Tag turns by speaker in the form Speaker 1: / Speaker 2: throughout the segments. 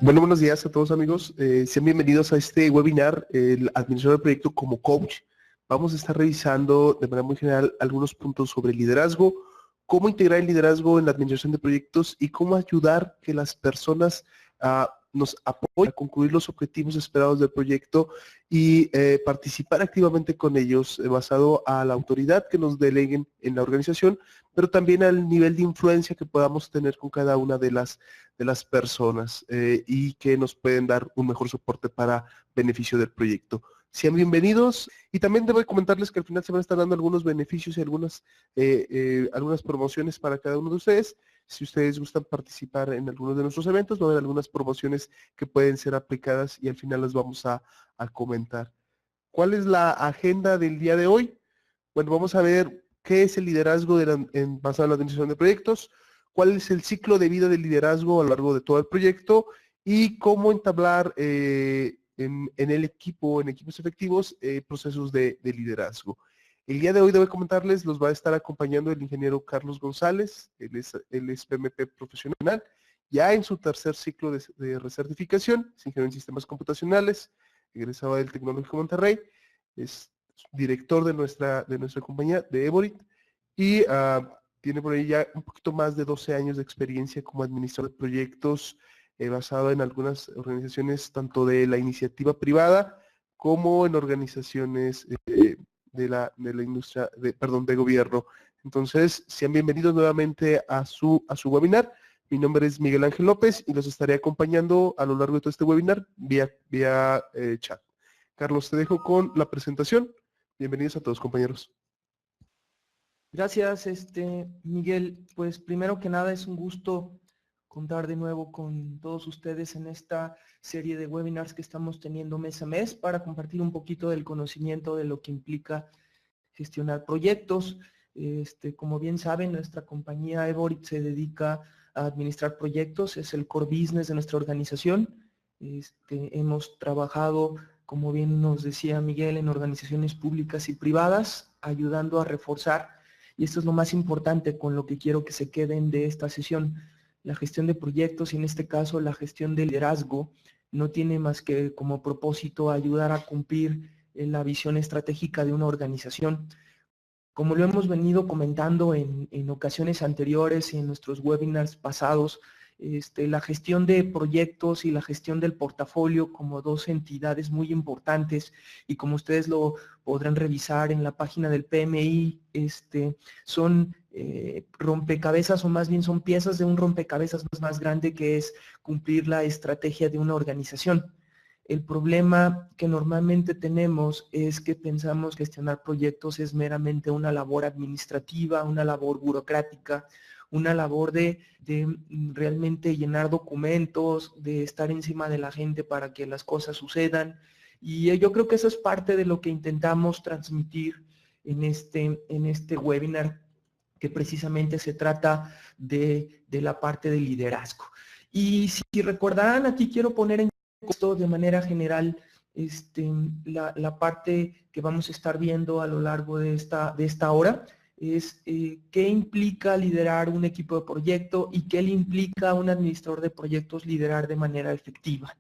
Speaker 1: Bueno, buenos días a todos amigos. Sean bienvenidos a este webinar, el administrador de proyecto como coach. Vamos a estar revisando de manera muy general algunos puntos sobre liderazgo, cómo integrar el liderazgo en la administración de proyectos y cómo ayudar que las personas nos apoyen a concluir los objetivos esperados del proyecto y participar activamente con ellos basado a la autoridad que nos deleguen en la organización, pero también al nivel de influencia que podamos tener con cada una de las personas y que nos pueden dar un mejor soporte para beneficio del proyecto. Sean bienvenidos y también debo comentarles que al final se van a estar dando algunos beneficios y algunas promociones para cada uno de ustedes. Si ustedes gustan participar en algunos de nuestros eventos, va a haber algunas promociones que pueden ser aplicadas y al final las vamos a comentar. ¿Cuál es la agenda del día de hoy? Bueno, vamos a ver qué es el liderazgo basado en la administración de proyectos, cuál es el ciclo de vida del liderazgo a lo largo de todo el proyecto y cómo entablar en el equipo, en equipos efectivos, procesos de liderazgo. El día de hoy debo comentarles, los va a estar acompañando el ingeniero Carlos González, él es PMP profesional, ya en su tercer ciclo de recertificación, es ingeniero en sistemas computacionales, egresado del Tecnológico Monterrey, es director de nuestra compañía, de Evorit, y tiene por ahí ya un poquito más de 12 años de experiencia como administrador de proyectos basado en algunas organizaciones tanto de la iniciativa privada como en organizaciones de la industria, de gobierno. Entonces, sean bienvenidos nuevamente a su webinar. Mi nombre es Miguel Ángel López y los estaré acompañando a lo largo de todo este webinar vía chat. Carlos, te dejo con la presentación. Bienvenidos a todos, compañeros.
Speaker 2: Gracias, Miguel. Pues primero que nada es un gusto contar de nuevo con todos ustedes en esta serie de webinars que estamos teniendo mes a mes para compartir un poquito del conocimiento de lo que implica gestionar proyectos. Como bien saben, nuestra compañía Evorit se dedica a administrar proyectos, es el core business de nuestra organización. Hemos trabajado, como bien nos decía Miguel, en organizaciones públicas y privadas, ayudando a reforzar, y esto es lo más importante con lo que quiero que se queden de esta sesión, la gestión de proyectos y en este caso la gestión de liderazgo no tiene más que como propósito ayudar a cumplir la visión estratégica de una organización. Como lo hemos venido comentando en ocasiones anteriores y en nuestros webinars pasados, la gestión de proyectos y la gestión del portafolio como dos entidades muy importantes y como ustedes lo podrán revisar en la página del PMI, son rompecabezas o más bien son piezas de un rompecabezas más grande que es cumplir la estrategia de una organización. El problema que normalmente tenemos es que pensamos que gestionar proyectos es meramente una labor administrativa, una labor burocrática, una labor de realmente llenar documentos, de estar encima de la gente para que las cosas sucedan. Y yo creo que eso es parte de lo que intentamos transmitir en este webinar, que precisamente se trata de la parte del liderazgo. Y si recordarán, aquí quiero poner en contexto de manera general la parte que vamos a estar viendo a lo largo de esta hora es qué implica liderar un equipo de proyecto y qué le implica a un administrador de proyectos liderar de manera efectiva.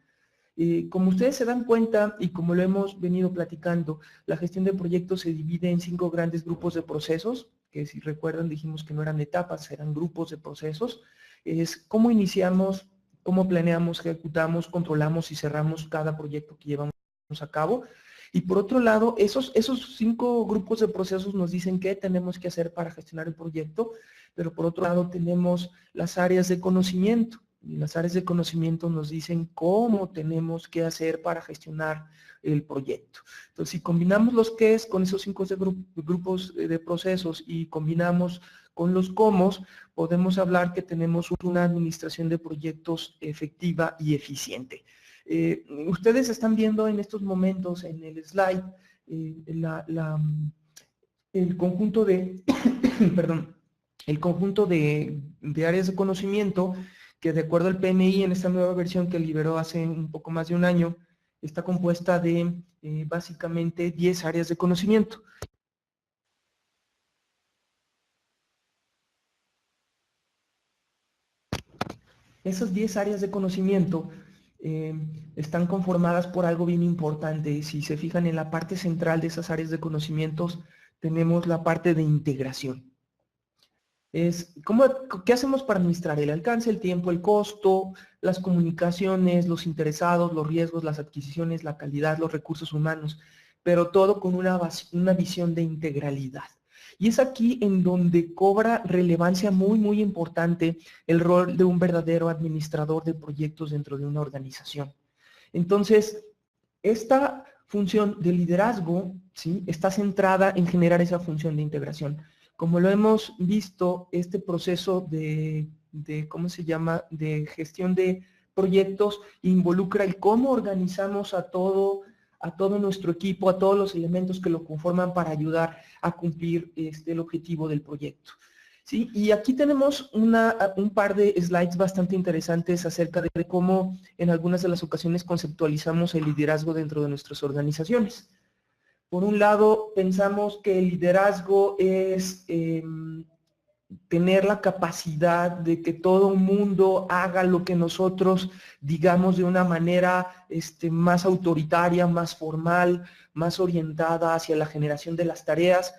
Speaker 2: Como ustedes se dan cuenta y como lo hemos venido platicando, la gestión de proyectos se divide en 5 grandes grupos de procesos, que si recuerdan dijimos que no eran etapas, eran grupos de procesos. Es cómo iniciamos, cómo planeamos, ejecutamos, controlamos y cerramos cada proyecto que llevamos a cabo. Y por otro lado, esos 5 grupos de procesos nos dicen qué tenemos que hacer para gestionar el proyecto, pero por otro lado tenemos las áreas de conocimiento. Y las áreas de conocimiento nos dicen cómo tenemos que hacer para gestionar el proyecto. Entonces, si combinamos los qués con esos 5 grupos de procesos y combinamos con los cómo, podemos hablar que tenemos una administración de proyectos efectiva y eficiente. Ustedes están viendo en estos momentos en el slide el conjunto de, perdón, el conjunto de áreas de conocimiento que de acuerdo al PMI en esta nueva versión que liberó hace un poco más de un año, está compuesta de básicamente 10 áreas de conocimiento. Esas 10 áreas de conocimiento están conformadas por algo bien importante. Si se fijan en la parte central de esas áreas de conocimientos, tenemos la parte de integración. ¿Qué hacemos para administrar el alcance, el tiempo, el costo, las comunicaciones, los interesados, los riesgos, las adquisiciones, la calidad, los recursos humanos? Pero todo con una visión de integralidad. Y es aquí en donde cobra relevancia muy, muy importante el rol de un verdadero administrador de proyectos dentro de una organización. Entonces, esta función de liderazgo, ¿sí?, está centrada en generar esa función de integración. Como lo hemos visto, este proceso ¿cómo se llama?, de gestión de proyectos involucra el cómo organizamos a todo nuestro equipo, a todos los elementos que lo conforman para ayudar a cumplir el objetivo del proyecto. ¿Sí? Y aquí tenemos un par de slides bastante interesantes acerca de cómo en algunas de las ocasiones conceptualizamos el liderazgo dentro de nuestras organizaciones. Por un lado, pensamos que el liderazgo es tener la capacidad de que todo el mundo haga lo que nosotros digamos de una manera más autoritaria, más formal, más orientada hacia la generación de las tareas.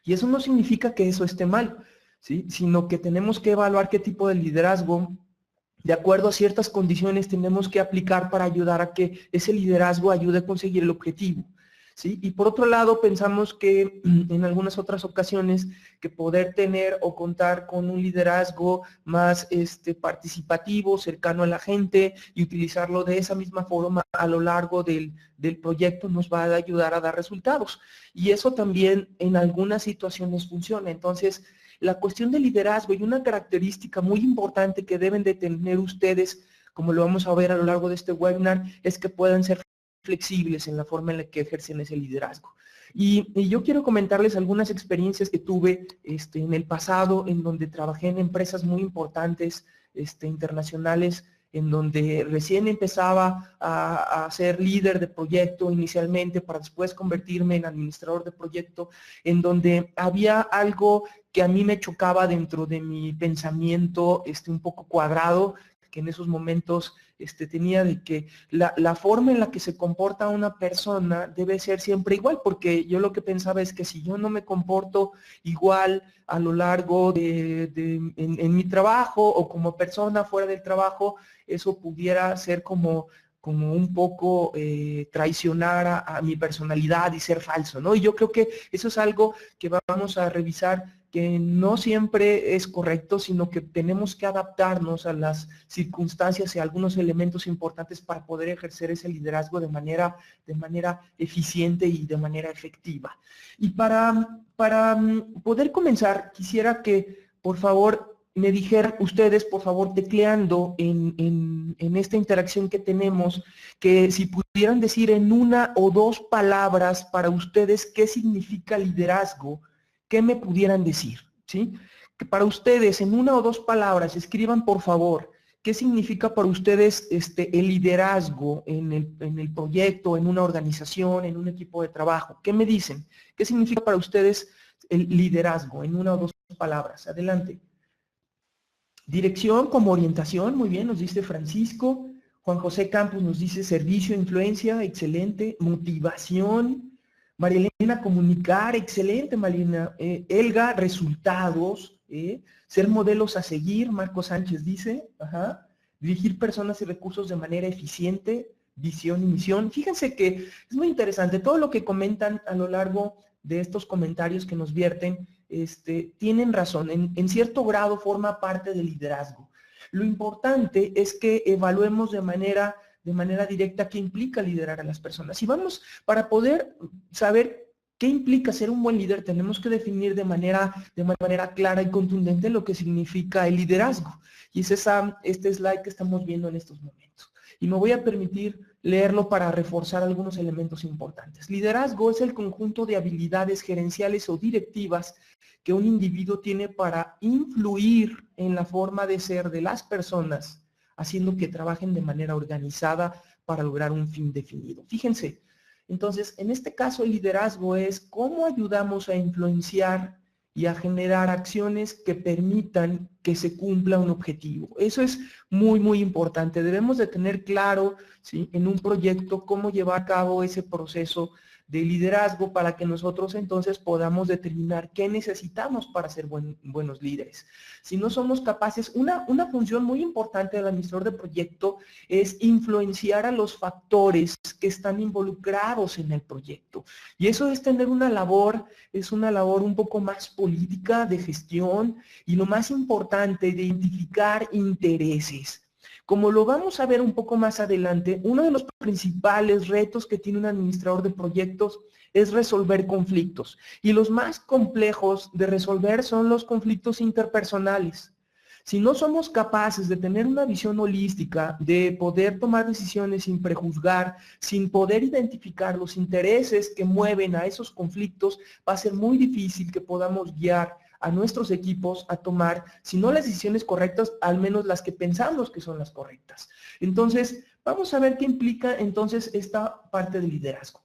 Speaker 2: Y eso no significa que eso esté mal, ¿sí?, sino que tenemos que evaluar qué tipo de liderazgo, de acuerdo a ciertas condiciones, tenemos que aplicar para ayudar a que ese liderazgo ayude a conseguir el objetivo. ¿Sí? Y por otro lado, pensamos que en algunas otras ocasiones que poder tener o contar con un liderazgo más participativo, cercano a la gente y utilizarlo de esa misma forma a lo largo del proyecto nos va a ayudar a dar resultados. Y eso también en algunas situaciones funciona. Entonces, la cuestión del liderazgo y una característica muy importante que deben de tener ustedes, como lo vamos a ver a lo largo de este webinar, es que puedan ser flexibles en la forma en la que ejercen ese liderazgo. Y yo quiero comentarles algunas experiencias que tuve en el pasado, en donde trabajé en empresas muy importantes, internacionales, en donde recién empezaba a ser líder de proyecto inicialmente, para después convertirme en administrador de proyecto, en donde había algo que a mí me chocaba dentro de mi pensamiento un poco cuadrado, que en esos momentos tenía, de que la forma en la que se comporta una persona debe ser siempre igual, porque yo lo que pensaba es que si yo no me comporto igual a lo largo en mi trabajo o como persona fuera del trabajo, eso pudiera ser como un poco traicionar a mi personalidad y ser falso, ¿no? Y yo creo que eso es algo que vamos a revisar, que no siempre es correcto, sino que tenemos que adaptarnos a las circunstancias y a algunos elementos importantes para poder ejercer ese liderazgo de manera eficiente y de manera efectiva. Y para poder comenzar, quisiera que, por favor, me dijeran ustedes, por favor, tecleando en esta interacción que tenemos, que si pudieran decir en una o dos palabras para ustedes qué significa liderazgo, ¿qué me pudieran decir? ¿Sí? Que para ustedes, en una o dos palabras, escriban, por favor, ¿qué significa para ustedes el liderazgo en el proyecto, en una organización, en un equipo de trabajo? ¿Qué me dicen? ¿Qué significa para ustedes el liderazgo en una o dos palabras? Adelante. Dirección como orientación, muy bien, nos dice Francisco. Juan José Campos nos dice servicio, influencia, excelente. Motivación. María Elena, comunicar, excelente, Marina. Elga, resultados. Ser modelos a seguir, Marco Sánchez dice. Ajá. Dirigir personas y recursos de manera eficiente, visión y misión. Fíjense que es muy interesante todo lo que comentan a lo largo de estos comentarios que nos vierten. Tienen razón, en cierto grado forma parte del liderazgo. Lo importante es que evaluemos de manera directa qué implica liderar a las personas. Y vamos, para poder saber qué implica ser un buen líder, tenemos que definir de manera clara y contundente lo que significa el liderazgo. Y es este slide que estamos viendo en estos momentos. Y me voy a permitir leerlo para reforzar algunos elementos importantes. Liderazgo es el conjunto de habilidades gerenciales o directivas que un individuo tiene para influir en la forma de ser de las personas, haciendo que trabajen de manera organizada para lograr un fin definido. Fíjense, entonces, en este caso el liderazgo es cómo ayudamos a influenciar y a generar acciones que permitan que se cumpla un objetivo. Eso es muy, muy importante. Debemos de tener claro, ¿sí?, en un proyecto cómo llevar a cabo ese proceso de liderazgo para que nosotros entonces podamos determinar qué necesitamos para ser buenos líderes. Si no somos capaces, una función muy importante del administrador de proyecto es influenciar a los factores que están involucrados en el proyecto. Y eso es tener una labor un poco más política, de gestión, y lo más importante, de identificar intereses. Como lo vamos a ver un poco más adelante, uno de los principales retos que tiene un administrador de proyectos es resolver conflictos. Y los más complejos de resolver son los conflictos interpersonales. Si no somos capaces de tener una visión holística, de poder tomar decisiones sin prejuzgar, sin poder identificar los intereses que mueven a esos conflictos, va a ser muy difícil que podamos guiar a nuestros equipos a tomar, si no las decisiones correctas, al menos las que pensamos que son las correctas. Entonces, vamos a ver qué implica entonces esta parte de liderazgo.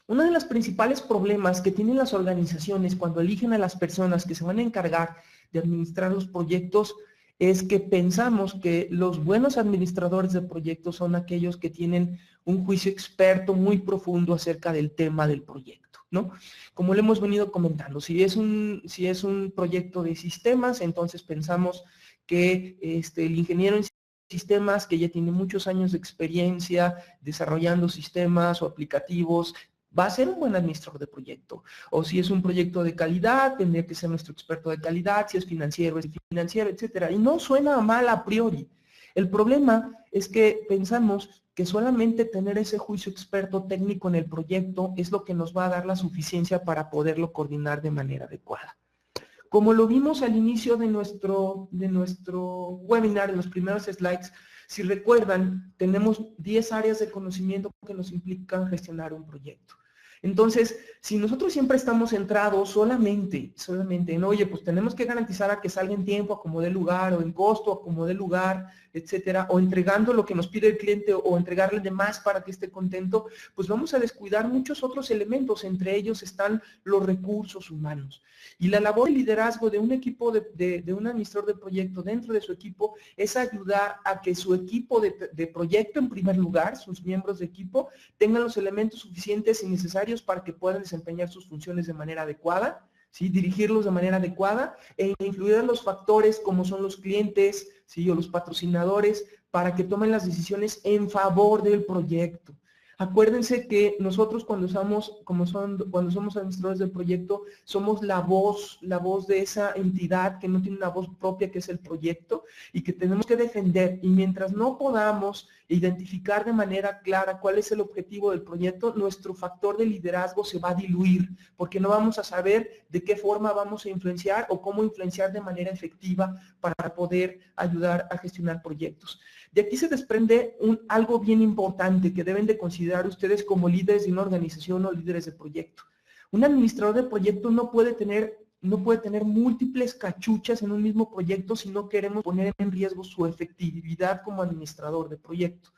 Speaker 2: Uno de los principales problemas que tienen las organizaciones cuando eligen a las personas que se van a encargar de administrar los proyectos es que pensamos que los buenos administradores de proyectos son aquellos que tienen un juicio experto muy profundo acerca del tema del proyecto, ¿no? Como le hemos venido comentando, si es un proyecto de sistemas, entonces pensamos que el ingeniero en sistemas, que ya tiene muchos años de experiencia desarrollando sistemas o aplicativos, va a ser un buen administrador de proyecto. O si es un proyecto de calidad, tendría que ser nuestro experto de calidad. Si es financiero, etcétera. Y no suena mal a priori. El problema es que pensamos que solamente tener ese juicio experto técnico en el proyecto es lo que nos va a dar la suficiencia para poderlo coordinar de manera adecuada. Como lo vimos al inicio de nuestro webinar, en los primeros slides, si recuerdan, tenemos 10 áreas de conocimiento que nos implican gestionar un proyecto. Entonces, si nosotros siempre estamos centrados solamente en, oye, pues tenemos que garantizar a que salga en tiempo, a como dé lugar, o en costo, a como dé lugar, etcétera, o entregando lo que nos pide el cliente o entregarle de más para que esté contento, pues vamos a descuidar muchos otros elementos, entre ellos están los recursos humanos. Y la labor de liderazgo de un equipo, de un administrador de proyecto dentro de su equipo, es ayudar a que su equipo de proyecto, en primer lugar, sus miembros de equipo, tengan los elementos suficientes y necesarios para que puedan desempeñar sus funciones de manera adecuada, ¿sí?, dirigirlos de manera adecuada e influir en los factores como son los clientes, ¿sí?, o los patrocinadores, para que tomen las decisiones en favor del proyecto. Acuérdense que nosotros cuando somos administradores del proyecto, somos la voz de esa entidad que no tiene una voz propia, que es el proyecto, y que tenemos que defender. Y mientras no podamos identificar de manera clara cuál es el objetivo del proyecto, nuestro factor de liderazgo se va a diluir, porque no vamos a saber de qué forma vamos a influenciar o cómo influenciar de manera efectiva para poder ayudar a gestionar proyectos. De aquí se desprende algo bien importante que deben de considerar ustedes como líderes de una organización o líderes de proyecto. Un administrador de proyecto no puede tener múltiples cachuchas en un mismo proyecto si no queremos poner en riesgo su efectividad como administrador de proyecto.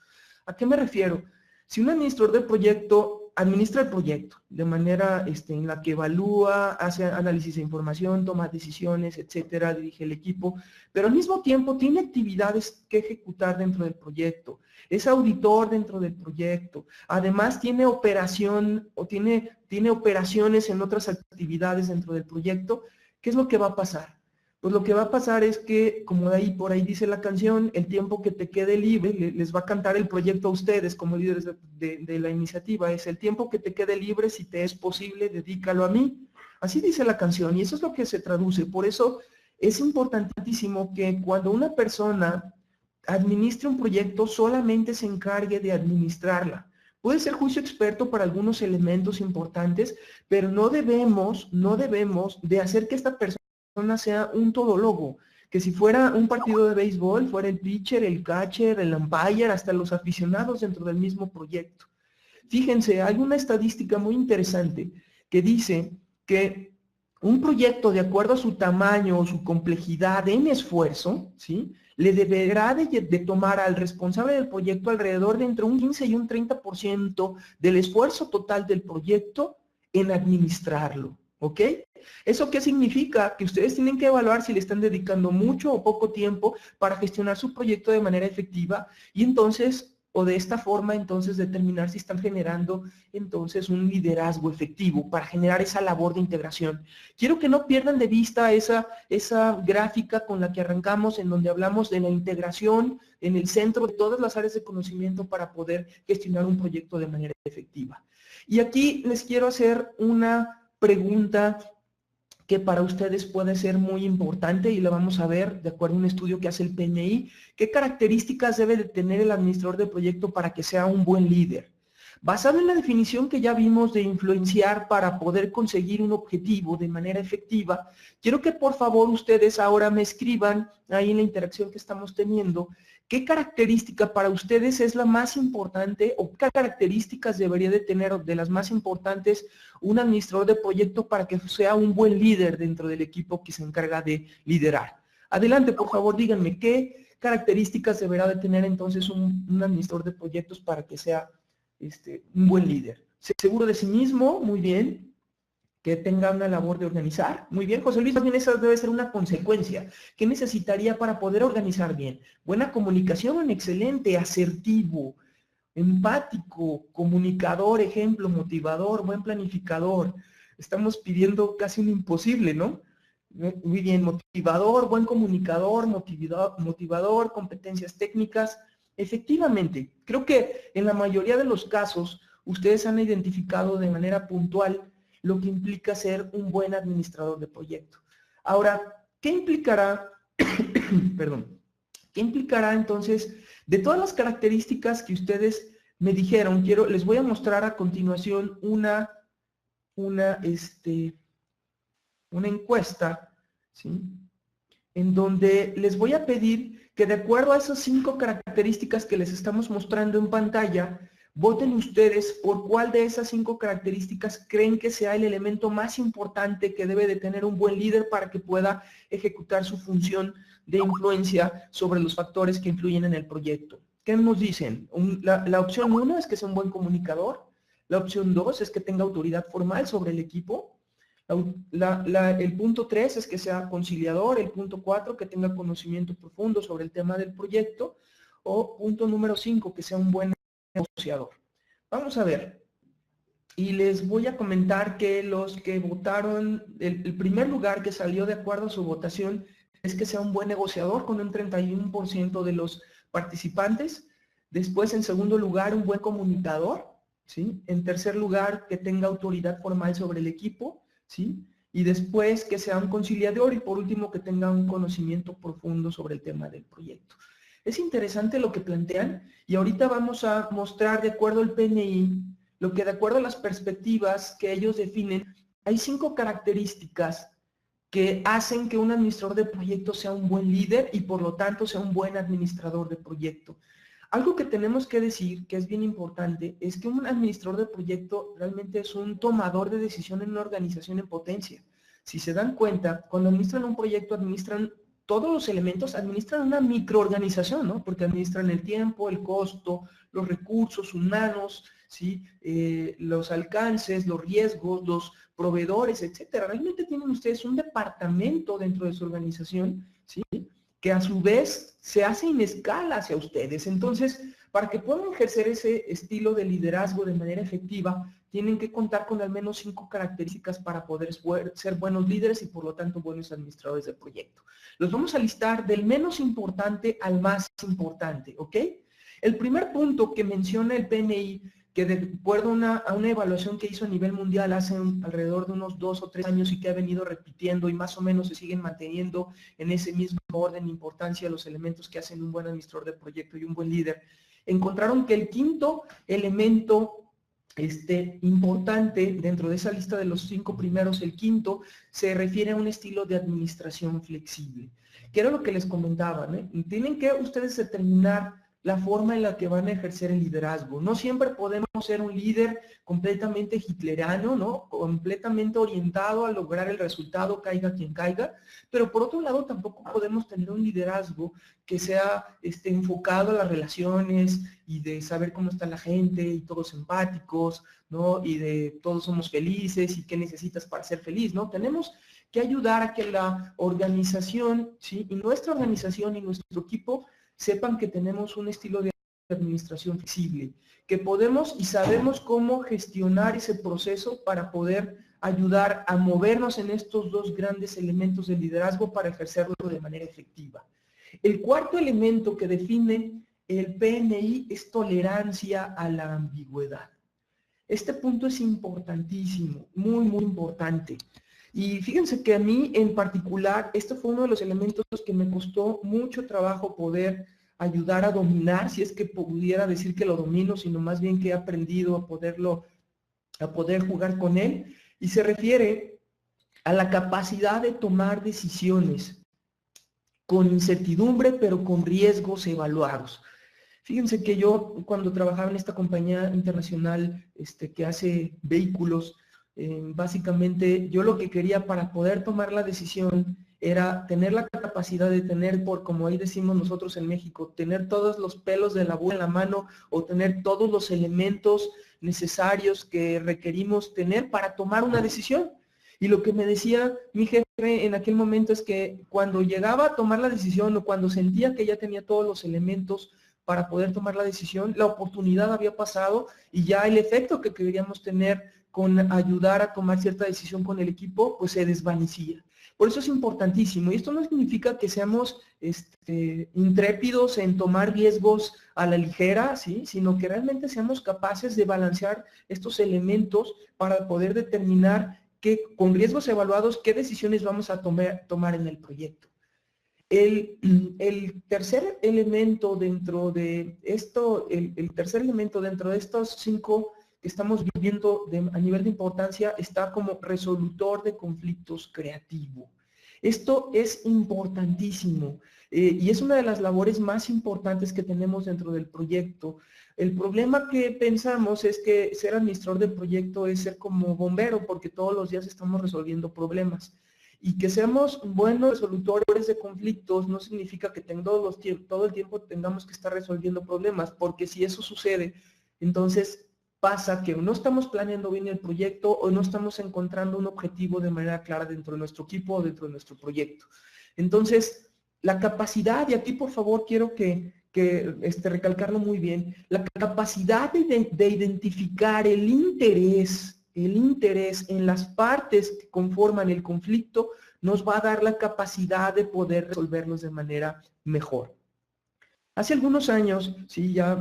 Speaker 2: ¿A qué me refiero? Si un administrador de proyecto administra el proyecto de manera en la que evalúa, hace análisis de información, toma decisiones, etcétera, dirige el equipo, pero al mismo tiempo tiene actividades que ejecutar dentro del proyecto, es auditor dentro del proyecto, además tiene operación o tiene operaciones en otras actividades dentro del proyecto, ¿qué es lo que va a pasar? Pues lo que va a pasar es que, como por ahí dice la canción, el tiempo que te quede libre, les va a cantar el proyecto a ustedes como líderes de la iniciativa, es el tiempo que te quede libre, si te es posible, dedícalo a mí. Así dice la canción y eso es lo que se traduce. Por eso es importantísimo que cuando una persona administre un proyecto, solamente se encargue de administrarla. Puede ser juicio experto para algunos elementos importantes, pero no debemos de hacer que esta persona sea un todólogo, que si fuera un partido de béisbol, fuera el pitcher, el catcher, el umpire, hasta los aficionados dentro del mismo proyecto. Fíjense, hay una estadística muy interesante que dice que un proyecto, de acuerdo a su tamaño o su complejidad en esfuerzo, ¿sí?, le deberá de tomar al responsable del proyecto alrededor de entre un 15 y un 30% del esfuerzo total del proyecto en administrarlo. ¿Ok? ¿Eso qué significa? Que ustedes tienen que evaluar si le están dedicando mucho o poco tiempo para gestionar su proyecto de manera efectiva y entonces, o de esta forma, entonces determinar si están generando entonces un liderazgo efectivo para generar esa labor de integración. Quiero que no pierdan de vista esa gráfica con la que arrancamos en donde hablamos de la integración en el centro de todas las áreas de conocimiento para poder gestionar un proyecto de manera efectiva. Y aquí les quiero hacer una pregunta que para ustedes puede ser muy importante y la vamos a ver de acuerdo a un estudio que hace el PNI. ¿Qué características debe de tener el administrador de proyecto para que sea un buen líder? Basado en la definición que ya vimos de influenciar para poder conseguir un objetivo de manera efectiva, quiero que por favor ustedes ahora me escriban ahí en la interacción que estamos teniendo, ¿qué característica para ustedes es la más importante o qué características debería de tener de las más importantes un administrador de proyecto para que sea un buen líder dentro del equipo que se encarga de liderar? Adelante, por favor, díganme, ¿qué características deberá de tener entonces un administrador de proyectos para que sea un buen líder? Seguro de sí mismo, muy bien. Que tenga una labor de organizar. Muy bien, José Luis, más bien esa debe ser una consecuencia. ¿Qué necesitaría para poder organizar bien? Buena comunicación, excelente, asertivo, empático, comunicador, ejemplo, motivador, buen planificador. Estamos pidiendo casi un imposible, ¿no? Muy bien, motivador, buen comunicador, motivador, competencias técnicas. Efectivamente, creo que en la mayoría de los casos ustedes han identificado de manera puntual lo que implica ser un buen administrador de proyecto. Ahora, ¿qué implicará, perdón, qué implicará entonces, de todas las características que ustedes me dijeron, les voy a mostrar a continuación una encuesta, ¿sí? En donde les voy a pedir que de acuerdo a esas 5 características que les estamos mostrando en pantalla, voten ustedes por cuál de esas 5 características creen que sea el elemento más importante que debe de tener un buen líder para que pueda ejecutar su función de influencia sobre los factores que influyen en el proyecto. ¿Qué nos dicen? La opción 1 es que sea un buen comunicador. La opción 2 es que tenga autoridad formal sobre el equipo. El punto 3 es que sea conciliador. El punto 4 que tenga conocimiento profundo sobre el tema del proyecto. O punto número 5 que sea un buen negociador. Vamos a ver. Y les voy a comentar que los que votaron, el primer lugar que salió de acuerdo a su votación es que sea un buen negociador con un 31% de los participantes. Después, en segundo lugar, un buen comunicador, ¿sí? En tercer lugar, que tenga autoridad formal sobre el equipo, ¿sí? Y después que sea un conciliador y por último que tenga un conocimiento profundo sobre el tema del proyecto. Es interesante lo que plantean y ahorita vamos a mostrar de acuerdo al PNI lo que de acuerdo a las perspectivas que ellos definen, hay 5 características que hacen que un administrador de proyecto sea un buen líder y por lo tanto sea un buen administrador de proyecto. Algo que tenemos que decir, que es bien importante, es que un administrador de proyecto realmente es un tomador de decisión en una organización en potencia. Si se dan cuenta, cuando administran un proyecto, administran todos los elementos, administran una microorganización, ¿no? Porque administran el tiempo, el costo, los recursos humanos, ¿sí? Los alcances, los riesgos, los proveedores, etcétera. Realmente tienen ustedes un departamento dentro de su organización, ¿sí? Que a su vez se hace en escala hacia ustedes. Entonces, para que puedan ejercer ese estilo de liderazgo de manera efectiva, tienen que contar con al menos 5 características para poder ser buenos líderes y por lo tanto buenos administradores de proyecto. Los vamos a listar del menos importante al más importante, ¿ok? El primer punto que menciona el PNI, que de acuerdo a una evaluación que hizo a nivel mundial hace alrededor de unos 2 o 3 años y que ha venido repitiendo y más o menos se siguen manteniendo en ese mismo orden de importancia los elementos que hacen un buen administrador de proyecto y un buen líder, encontraron que el quinto elemento importante dentro de esa lista de los 5 primeros, el quinto se refiere a un estilo de administración flexible, que era lo que les comentaba, ¿no? Tienen que ustedes determinar la forma en la que van a ejercer el liderazgo. No siempre podemos ser un líder completamente hitleriano, ¿no? Completamente orientado a lograr el resultado, caiga quien caiga, pero por otro lado tampoco podemos tener un liderazgo que sea enfocado a las relaciones y de saber cómo está la gente y todos empáticos, ¿no? Y de todos somos felices y qué necesitas para ser feliz, ¿no? Tenemos que ayudar a que la organización, ¿sí? Y nuestra organización y nuestro equipo sepan que tenemos un estilo de administración flexible, que podemos y sabemos cómo gestionar ese proceso para poder ayudar a movernos en estos dos grandes elementos del liderazgo para ejercerlo de manera efectiva. El cuarto elemento que define el PMI es tolerancia a la ambigüedad. Este punto es importantísimo, muy, muy importante. Y fíjense que a mí en particular, este fue uno de los elementos que me costó mucho trabajo poder ayudar a dominar, si es que pudiera decir que lo domino, sino más bien que he aprendido a poder jugar con él, y se refiere a la capacidad de tomar decisiones con incertidumbre, pero con riesgos evaluados. Fíjense que yo cuando trabajaba en esta compañía internacional que hace vehículos, básicamente yo lo que quería para poder tomar la decisión era tener la capacidad de tener, como ahí decimos nosotros en México, tener todos los pelos de la burra en la mano o tener todos los elementos necesarios que requerimos tener para tomar una decisión. Y lo que me decía mi jefe en aquel momento es que cuando llegaba a tomar la decisión o cuando sentía que ya tenía todos los elementos para poder tomar la decisión, la oportunidad había pasado y ya el efecto que queríamos tener con ayudar a tomar cierta decisión con el equipo, pues se desvanecía. Por eso es importantísimo, y esto no significa que seamos intrépidos en tomar riesgos a la ligera, ¿sí? Sino que realmente seamos capaces de balancear estos elementos para poder determinar con riesgos evaluados qué decisiones vamos a tomar en el proyecto. El tercer elemento dentro de esto, el tercer elemento dentro de estos 5 que estamos viviendo a nivel de importancia está como resolutor de conflictos creativo. Esto es importantísimo y es una de las labores más importantes que tenemos dentro del proyecto. El problema que pensamos es que ser administrador de proyecto es ser como bombero porque todos los días estamos resolviendo problemas. Y que seamos buenos resolutores de conflictos no significa que todo el tiempo tengamos que estar resolviendo problemas, porque si eso sucede, entonces pasa que no estamos planeando bien el proyecto o no estamos encontrando un objetivo de manera clara dentro de nuestro equipo o dentro de nuestro proyecto. Entonces, la capacidad, y aquí por favor quiero recalcarlo muy bien, la capacidad de identificar el interés en las partes que conforman el conflicto nos va a dar la capacidad de poder resolverlos de manera mejor. Hace algunos años, sí, ya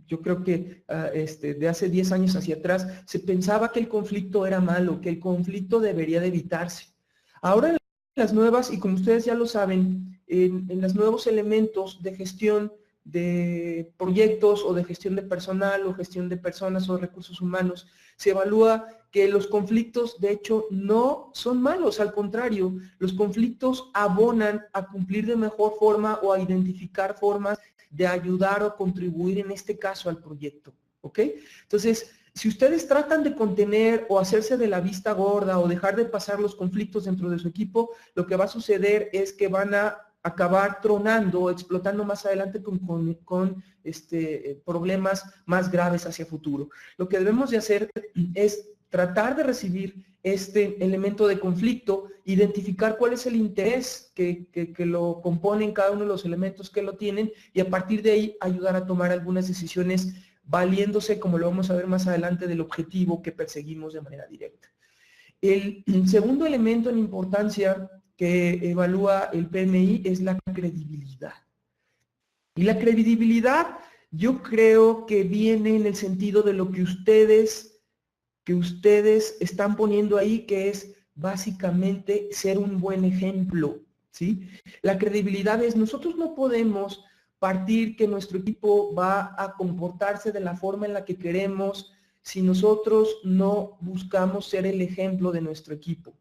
Speaker 2: yo creo que de hace 10 años hacia atrás, se pensaba que el conflicto era malo, que el conflicto debería de evitarse. Ahora en las nuevas, y como ustedes ya lo saben, en los nuevos elementos de gestión de proyectos o de gestión de personal o gestión de personas o de recursos humanos, se evalúa que los conflictos de hecho no son malos, al contrario, los conflictos abonan a cumplir de mejor forma o a identificar formas de ayudar o contribuir en este caso al proyecto, ¿ok? Entonces, si ustedes tratan de contener o hacerse de la vista gorda o dejar de pasar los conflictos dentro de su equipo, lo que va a suceder es que van a acabar tronando o explotando más adelante con problemas más graves hacia futuro. Lo que debemos de hacer es tratar de recibir este elemento de conflicto, identificar cuál es el interés que lo compone en cada uno de los elementos que lo tienen y a partir de ahí ayudar a tomar algunas decisiones valiéndose, como lo vamos a ver más adelante, del objetivo que perseguimos de manera directa. El segundo elemento en importancia que evalúa el PMI es la credibilidad. Y la credibilidad yo creo que viene en el sentido de lo que ustedes están poniendo ahí, que es básicamente ser un buen ejemplo, ¿sí? La credibilidad es, nosotros no podemos partir que nuestro equipo va a comportarse de la forma en la que queremos si nosotros no buscamos ser el ejemplo de nuestro equipo,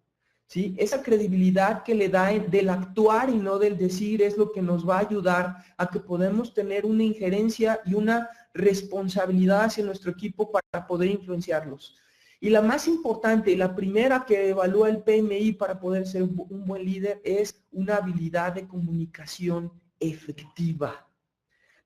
Speaker 2: ¿sí? Esa credibilidad que le da del actuar y no del decir es lo que nos va a ayudar a que podamos tener una injerencia y una responsabilidad hacia nuestro equipo para poder influenciarlos. Y la más importante, la primera que evalúa el PMI para poder ser un buen líder es una habilidad de comunicación efectiva.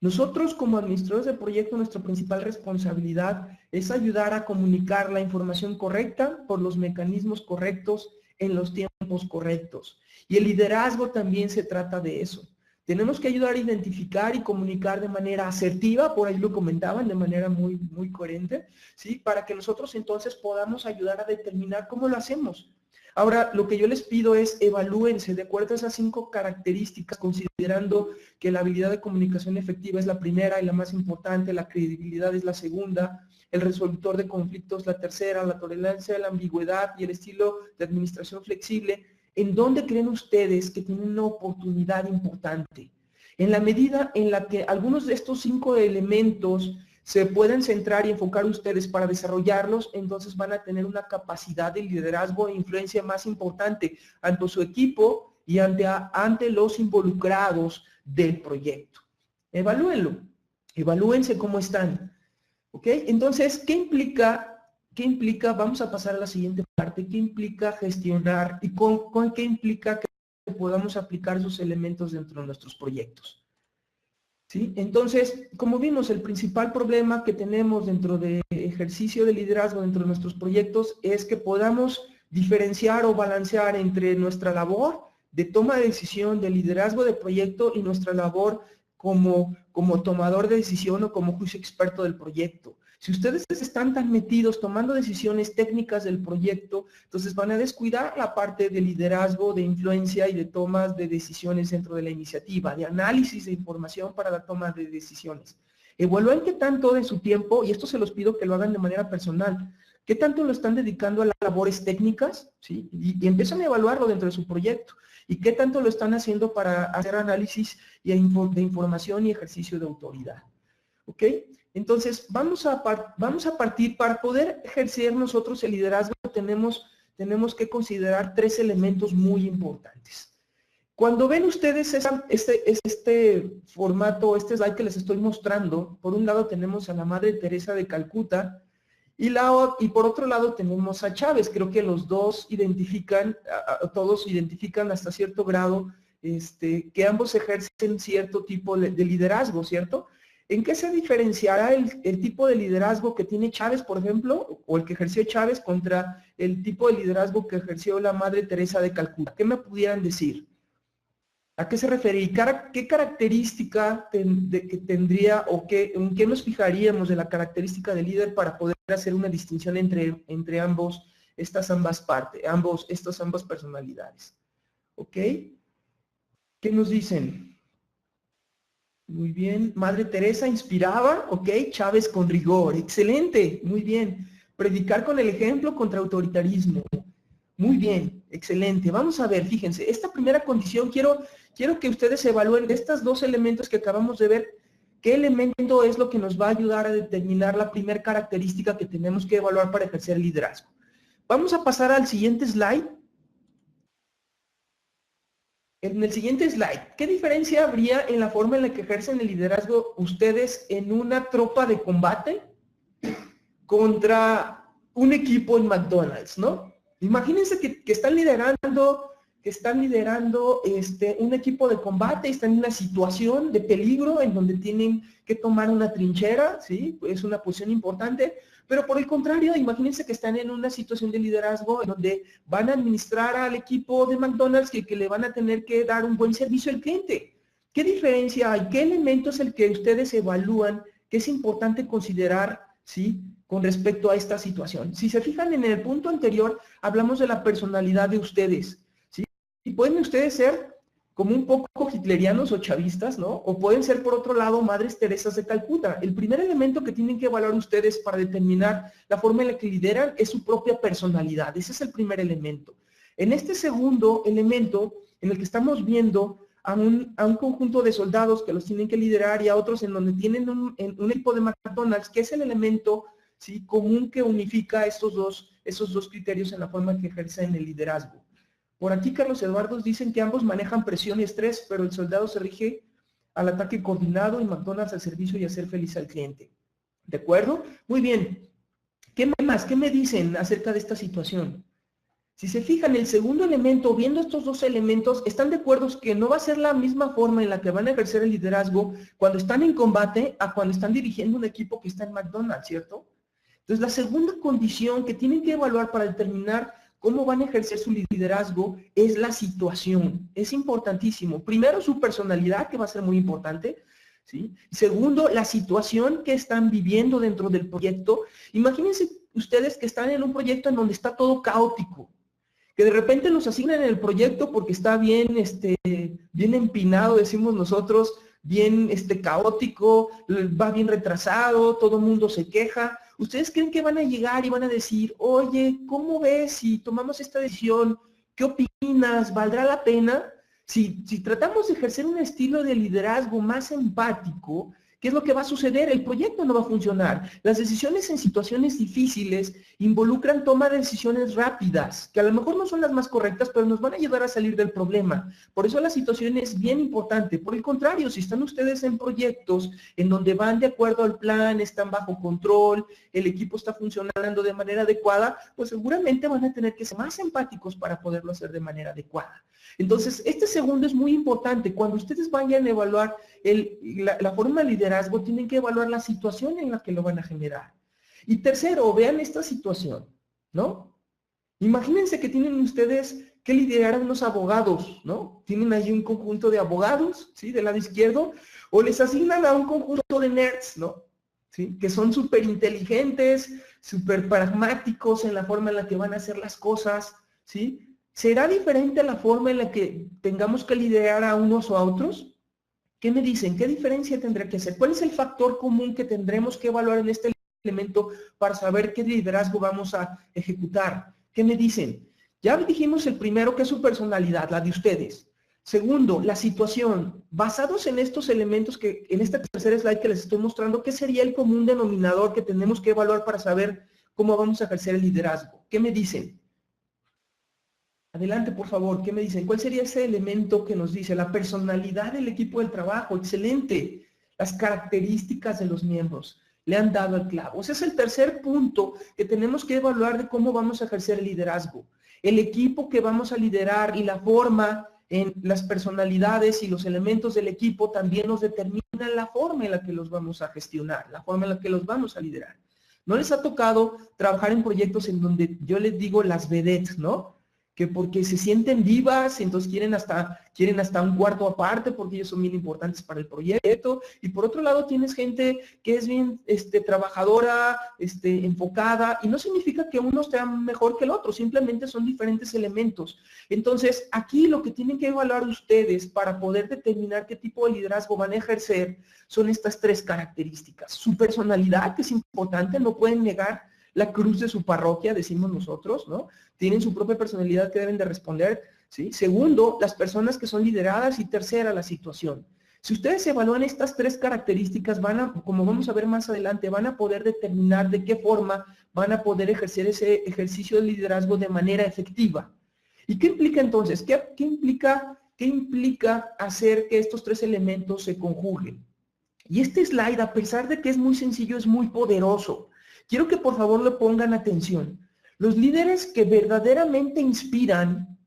Speaker 2: Nosotros como administradores de proyecto, nuestra principal responsabilidad es ayudar a comunicar la información correcta por los mecanismos correctos en los tiempos correctos. Y el liderazgo también se trata de eso. Tenemos que ayudar a identificar y comunicar de manera asertiva, por ahí lo comentaban, de manera muy coherente, ¿sí? Para que nosotros entonces podamos ayudar a determinar cómo lo hacemos. Ahora, lo que yo les pido es evalúense de acuerdo a esas 5 características, considerando que la habilidad de comunicación efectiva es la primera y la más importante, la credibilidad es la segunda, el resolutor de conflictos la tercera, la tolerancia a la ambigüedad y el estilo de administración flexible. ¿En dónde creen ustedes que tienen una oportunidad importante? En la medida en la que algunos de estos 5 elementos se pueden centrar y enfocar ustedes para desarrollarlos, entonces van a tener una capacidad de liderazgo e influencia más importante ante su equipo y ante los involucrados del proyecto. Evalúenlo, evalúense cómo están. ¿Ok? Entonces, ¿qué implica? Vamos a pasar a la siguiente parte. ¿Qué implica gestionar y qué implica que podamos aplicar esos elementos dentro de nuestros proyectos? ¿Sí? Entonces, como vimos, el principal problema que tenemos dentro del ejercicio de liderazgo dentro de nuestros proyectos es que podamos diferenciar o balancear entre nuestra labor de toma de decisión, de liderazgo de proyecto y nuestra labor como tomador de decisión o como juicio experto del proyecto. Si ustedes están tan metidos tomando decisiones técnicas del proyecto, entonces van a descuidar la parte de liderazgo, de influencia y de tomas de decisiones dentro de la iniciativa, de análisis de información para la toma de decisiones. Evalúen qué tanto de su tiempo, y esto se los pido que lo hagan de manera personal, qué tanto lo están dedicando a las labores técnicas, ¿sí? Y empiezan a evaluarlo dentro de su proyecto. ¿Y qué tanto lo están haciendo para hacer análisis de información y ejercicio de autoridad? ¿Ok? Entonces, vamos a partir, para poder ejercer nosotros el liderazgo, tenemos que considerar 3 elementos muy importantes. Cuando ven ustedes este formato, este slide que les estoy mostrando, por un lado tenemos a la Madre Teresa de Calcuta, y por otro lado tenemos a Chávez. Creo que los dos identifican, todos identifican hasta cierto grado que ambos ejercen cierto tipo de liderazgo, ¿cierto? ¿En qué se diferenciará el tipo de liderazgo que tiene Chávez, por ejemplo, o el que ejerció Chávez contra el tipo de liderazgo que ejerció la Madre Teresa de Calcuta? ¿Qué me pudieran decir? ¿A qué se refiere? ¿Qué característica que tendría o en qué nos fijaríamos de la característica del líder para poder hacer una distinción entre estas ambas personalidades? ¿Ok? ¿Qué nos dicen? Muy bien. Madre Teresa inspiraba, ok. Chávez con rigor, excelente, muy bien. Predicar con el ejemplo contra autoritarismo. Muy bien, excelente. Vamos a ver, fíjense, esta primera condición, quiero que ustedes evalúen de estos 2 elementos que acabamos de ver, qué elemento es lo que nos va a ayudar a determinar la primera característica que tenemos que evaluar para ejercer el liderazgo. Vamos a pasar al siguiente slide. En el siguiente slide, ¿qué diferencia habría en la forma en la que ejercen el liderazgo ustedes en una tropa de combate contra un equipo en McDonald's, ¿no? Imagínense que están liderando un equipo de combate, están en una situación de peligro en donde tienen que tomar una trinchera, ¿sí? Es una posición importante, pero por el contrario, imagínense que están en una situación de liderazgo en donde van a administrar al equipo de McDonald's que le van a tener que dar un buen servicio al cliente. ¿Qué diferencia hay? ¿Qué elemento es el que ustedes evalúan que es importante considerar, ¿sí?, con respecto a esta situación? Si se fijan en el punto anterior, hablamos de la personalidad de ustedes, ¿sí? Y pueden ustedes ser como un poco hitlerianos o chavistas, ¿no? O pueden ser, por otro lado, Madres Teresas de Calcuta. El primer elemento que tienen que evaluar ustedes para determinar la forma en la que lideran es su propia personalidad. Ese es el primer elemento. En este segundo elemento, en el que estamos viendo a un conjunto de soldados que los tienen que liderar y a otros en donde tienen un equipo de McDonald's, que es el elemento, ¿sí?, común que unifica esos dos criterios en la forma que ejercen el liderazgo. Por aquí Carlos Eduardo dicen que ambos manejan presión y estrés, pero el soldado se rige al ataque coordinado y McDonald's al servicio y hacer feliz al cliente. ¿De acuerdo? Muy bien. ¿Qué más? ¿Qué me dicen acerca de esta situación? Si se fijan, el segundo elemento, viendo estos dos elementos, están de acuerdo que no va a ser la misma forma en la que van a ejercer el liderazgo cuando están en combate a cuando están dirigiendo un equipo que está en McDonald's, ¿cierto? Entonces, la segunda condición que tienen que evaluar para determinar cómo van a ejercer su liderazgo es la situación. Es importantísimo. Primero, su personalidad, que va a ser muy importante, ¿sí? Segundo, la situación que están viviendo dentro del proyecto. Imagínense ustedes que están en un proyecto en donde está todo caótico, que de repente nos asignan el proyecto porque está bien, bien empinado, decimos nosotros, bien caótico, va bien retrasado, todo el mundo se queja. ¿Ustedes creen que van a llegar y van a decir, oye, ¿cómo ves si tomamos esta decisión? ¿Qué opinas? ¿Valdrá la pena? Si tratamos de ejercer un estilo de liderazgo más empático, ¿qué es lo que va a suceder? El proyecto no va a funcionar. Las decisiones en situaciones difíciles involucran toma de decisiones rápidas, que a lo mejor no son las más correctas, pero nos van a ayudar a salir del problema. Por eso la situación es bien importante. Por el contrario, si están ustedes en proyectos en donde van de acuerdo al plan, están bajo control, el equipo está funcionando de manera adecuada, pues seguramente van a tener que ser más empáticos para poderlo hacer de manera adecuada. Entonces, este segundo es muy importante. Cuando ustedes vayan a evaluar la forma de liderazgo, tienen que evaluar la situación en la que lo van a generar. Y tercero, vean esta situación, ¿no? Imagínense que tienen ustedes que liderar a unos abogados, ¿no? Tienen ahí un conjunto de abogados, ¿sí? Del lado izquierdo, o les asignan a un conjunto de nerds, ¿no? ¿Sí? Que son súper inteligentes, súper pragmáticos en la forma en la que van a hacer las cosas, ¿sí? ¿Será diferente la forma en la que tengamos que liderar a unos o a otros? ¿Qué me dicen? ¿Qué diferencia tendrá que hacer? ¿Cuál es el factor común que tendremos que evaluar en este elemento para saber qué liderazgo vamos a ejecutar? ¿Qué me dicen? Ya dijimos el primero, que es su personalidad, la de ustedes. Segundo, la situación. Basados en estos elementos que en esta tercera slide que les estoy mostrando, ¿qué sería el común denominador que tenemos que evaluar para saber cómo vamos a ejercer el liderazgo? ¿Qué me dicen? Adelante, por favor, ¿qué me dicen? ¿Cuál sería ese elemento que nos dice? La personalidad del equipo del trabajo, excelente. Las características de los miembros, le han dado el clavo. Ese es el tercer punto que tenemos que evaluar de cómo vamos a ejercer el liderazgo. El equipo que vamos a liderar y la forma en las personalidades y los elementos del equipo también nos determinan la forma en la que los vamos a gestionar, la forma en la que los vamos a liderar. ¿No les ha tocado trabajar en proyectos en donde yo les digo las vedettes, ¿no? Que porque se sienten vivas, entonces quieren hasta un cuarto aparte porque ellos son bien importantes para el proyecto. Y por otro lado tienes gente que es bien trabajadora, enfocada, y no significa que uno esté mejor que el otro, simplemente son diferentes elementos. Entonces, aquí lo que tienen que evaluar ustedes para poder determinar qué tipo de liderazgo van a ejercer son estas tres características. Su personalidad, que es importante, no pueden negar la cruz de su parroquia, decimos nosotros, ¿no? Tienen su propia personalidad que deben de responder, ¿sí? Segundo, las personas que son lideradas, y tercera, la situación. Si ustedes evalúan estas tres características, como vamos a ver más adelante, van a poder determinar de qué forma van a poder ejercer ese ejercicio de liderazgo de manera efectiva. ¿Y qué implica entonces? ¿Qué implica hacer que estos tres elementos se conjuguen? Y este slide, a pesar de que es muy sencillo, es muy poderoso. Quiero que por favor le pongan atención. Los líderes que verdaderamente inspiran,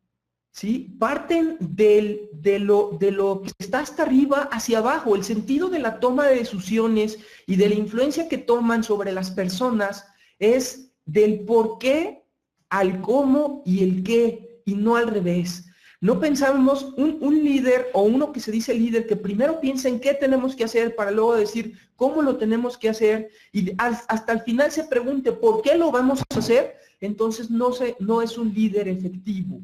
Speaker 2: ¿sí? Parten de lo que está hasta arriba hacia abajo. El sentido de la toma de decisiones y de la influencia que toman sobre las personas es del por qué al cómo y el qué, y no al revés. No pensamos un líder o uno que se dice líder que primero piensa en qué tenemos que hacer para luego decir cómo lo tenemos que hacer y hasta el final se pregunte por qué lo vamos a hacer, entonces no es un líder efectivo.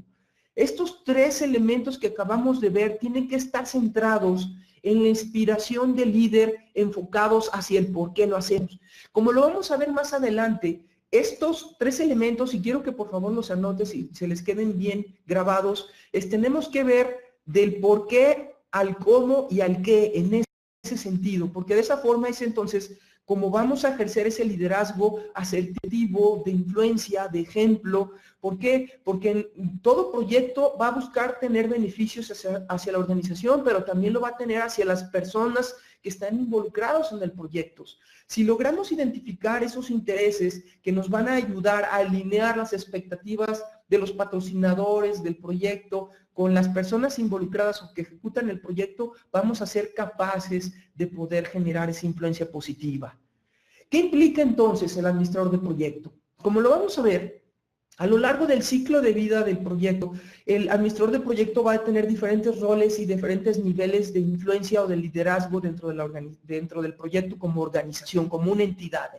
Speaker 2: Estos tres elementos que acabamos de ver tienen que estar centrados en la inspiración del líder, enfocados hacia el por qué lo hacemos. Como lo vamos a ver más adelante, estos tres elementos, y quiero que por favor los anotes y se les queden bien grabados, tenemos que ver del por qué al cómo y al qué en ese sentido, porque de esa forma es entonces cómo vamos a ejercer ese liderazgo asertivo, de influencia, de ejemplo. ¿Por qué? Porque todo proyecto va a buscar tener beneficios hacia la organización, pero también lo va a tener hacia las personas que están involucrados en el proyecto. Si logramos identificar esos intereses que nos van a ayudar a alinear las expectativas de los patrocinadores del proyecto con las personas involucradas o que ejecutan el proyecto, vamos a ser capaces de poder generar esa influencia positiva. ¿Qué implica entonces el administrador de proyecto? Como lo vamos a ver, a lo largo del ciclo de vida del proyecto, el administrador de proyecto va a tener diferentes roles y diferentes niveles de influencia o de liderazgo dentro del proyecto como organización, como una entidad.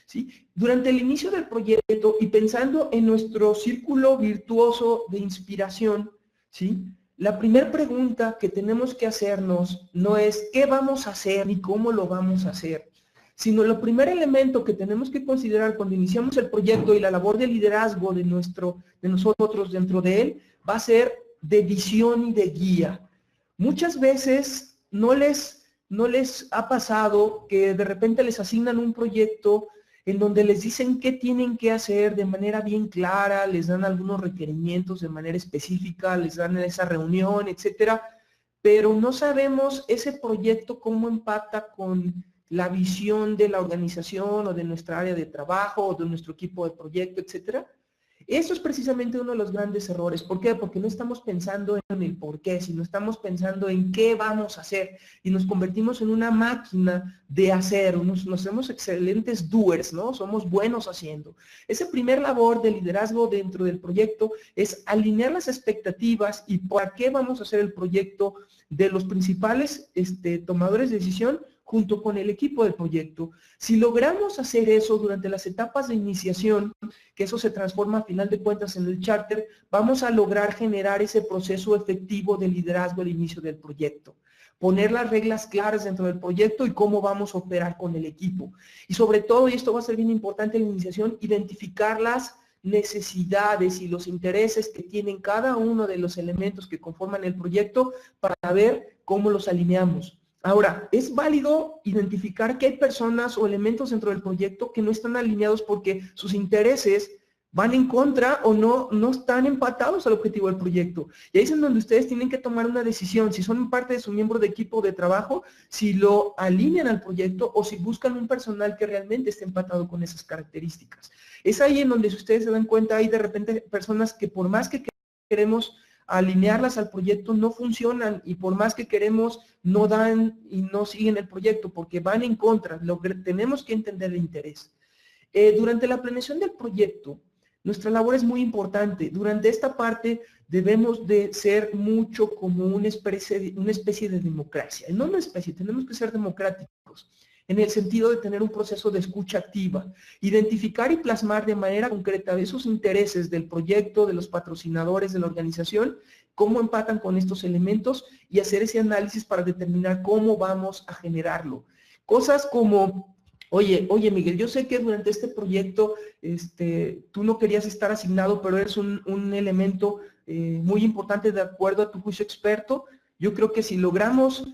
Speaker 2: ¿Sí? Durante el inicio del proyecto y pensando en nuestro círculo virtuoso de inspiración, ¿sí? La primera pregunta que tenemos que hacernos no es ¿qué vamos a hacer ni cómo lo vamos a hacer? Sino el primer elemento que tenemos que considerar cuando iniciamos el proyecto y la labor de liderazgo de nosotros dentro de él va a ser de visión y de guía. Muchas veces no les ha pasado que de repente les asignan un proyecto en donde les dicen qué tienen que hacer de manera bien clara, les dan algunos requerimientos de manera específica, les dan esa reunión, etcétera, pero no sabemos ese proyecto cómo empata con la visión de la organización o de nuestra área de trabajo o de nuestro equipo de proyecto, etcétera. Eso es precisamente uno de los grandes errores. ¿Por qué? Porque no estamos pensando en el por qué, sino estamos pensando en qué vamos a hacer y nos convertimos en una máquina de hacer, nos hacemos excelentes doers, ¿no? Somos buenos haciendo. Ese primer labor de liderazgo dentro del proyecto es alinear las expectativas y para qué vamos a hacer el proyecto de los principales tomadores de decisión junto con el equipo del proyecto. Si logramos hacer eso durante las etapas de iniciación, que eso se transforma a final de cuentas en el charter, vamos a lograr generar ese proceso efectivo de liderazgo al inicio del proyecto. Poner las reglas claras dentro del proyecto y cómo vamos a operar con el equipo. Y sobre todo, y esto va a ser bien importante en la iniciación, identificar las necesidades y los intereses que tienen cada uno de los elementos que conforman el proyecto para ver cómo los alineamos. Ahora, es válido identificar que hay personas o elementos dentro del proyecto que no están alineados porque sus intereses van en contra o no están empatados al objetivo del proyecto. Y ahí es en donde ustedes tienen que tomar una decisión, si son parte de su miembro de equipo de trabajo, si lo alinean al proyecto o si buscan un personal que realmente esté empatado con esas características. Es ahí en donde, si ustedes se dan cuenta, hay de repente personas que por más que queremos alinearlas al proyecto no funcionan y por más que queremos no dan y no siguen el proyecto porque van en contra. Tenemos que entender el interés. Durante la planeación del proyecto, nuestra labor es muy importante. Durante esta parte debemos de ser mucho como una especie de democracia. No una especie, tenemos que ser democráticos en el sentido de tener un proceso de escucha activa, identificar y plasmar de manera concreta esos intereses del proyecto, de los patrocinadores, de la organización, cómo empatan con estos elementos y hacer ese análisis para determinar cómo vamos a generarlo. Cosas como, oye Miguel, yo sé que durante este proyecto tú no querías estar asignado, pero eres un elemento muy importante de acuerdo a tu juicio experto. Yo creo que si logramos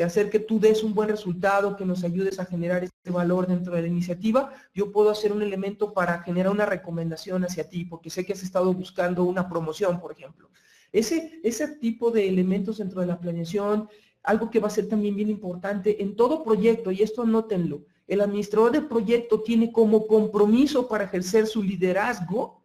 Speaker 2: hacer que tú des un buen resultado, que nos ayudes a generar este valor dentro de la iniciativa, yo puedo hacer un elemento para generar una recomendación hacia ti, porque sé que has estado buscando una promoción, por ejemplo. Ese tipo de elementos dentro de la planeación, algo que va a ser también bien importante en todo proyecto, y esto anótenlo, el administrador de proyecto tiene como compromiso para ejercer su liderazgo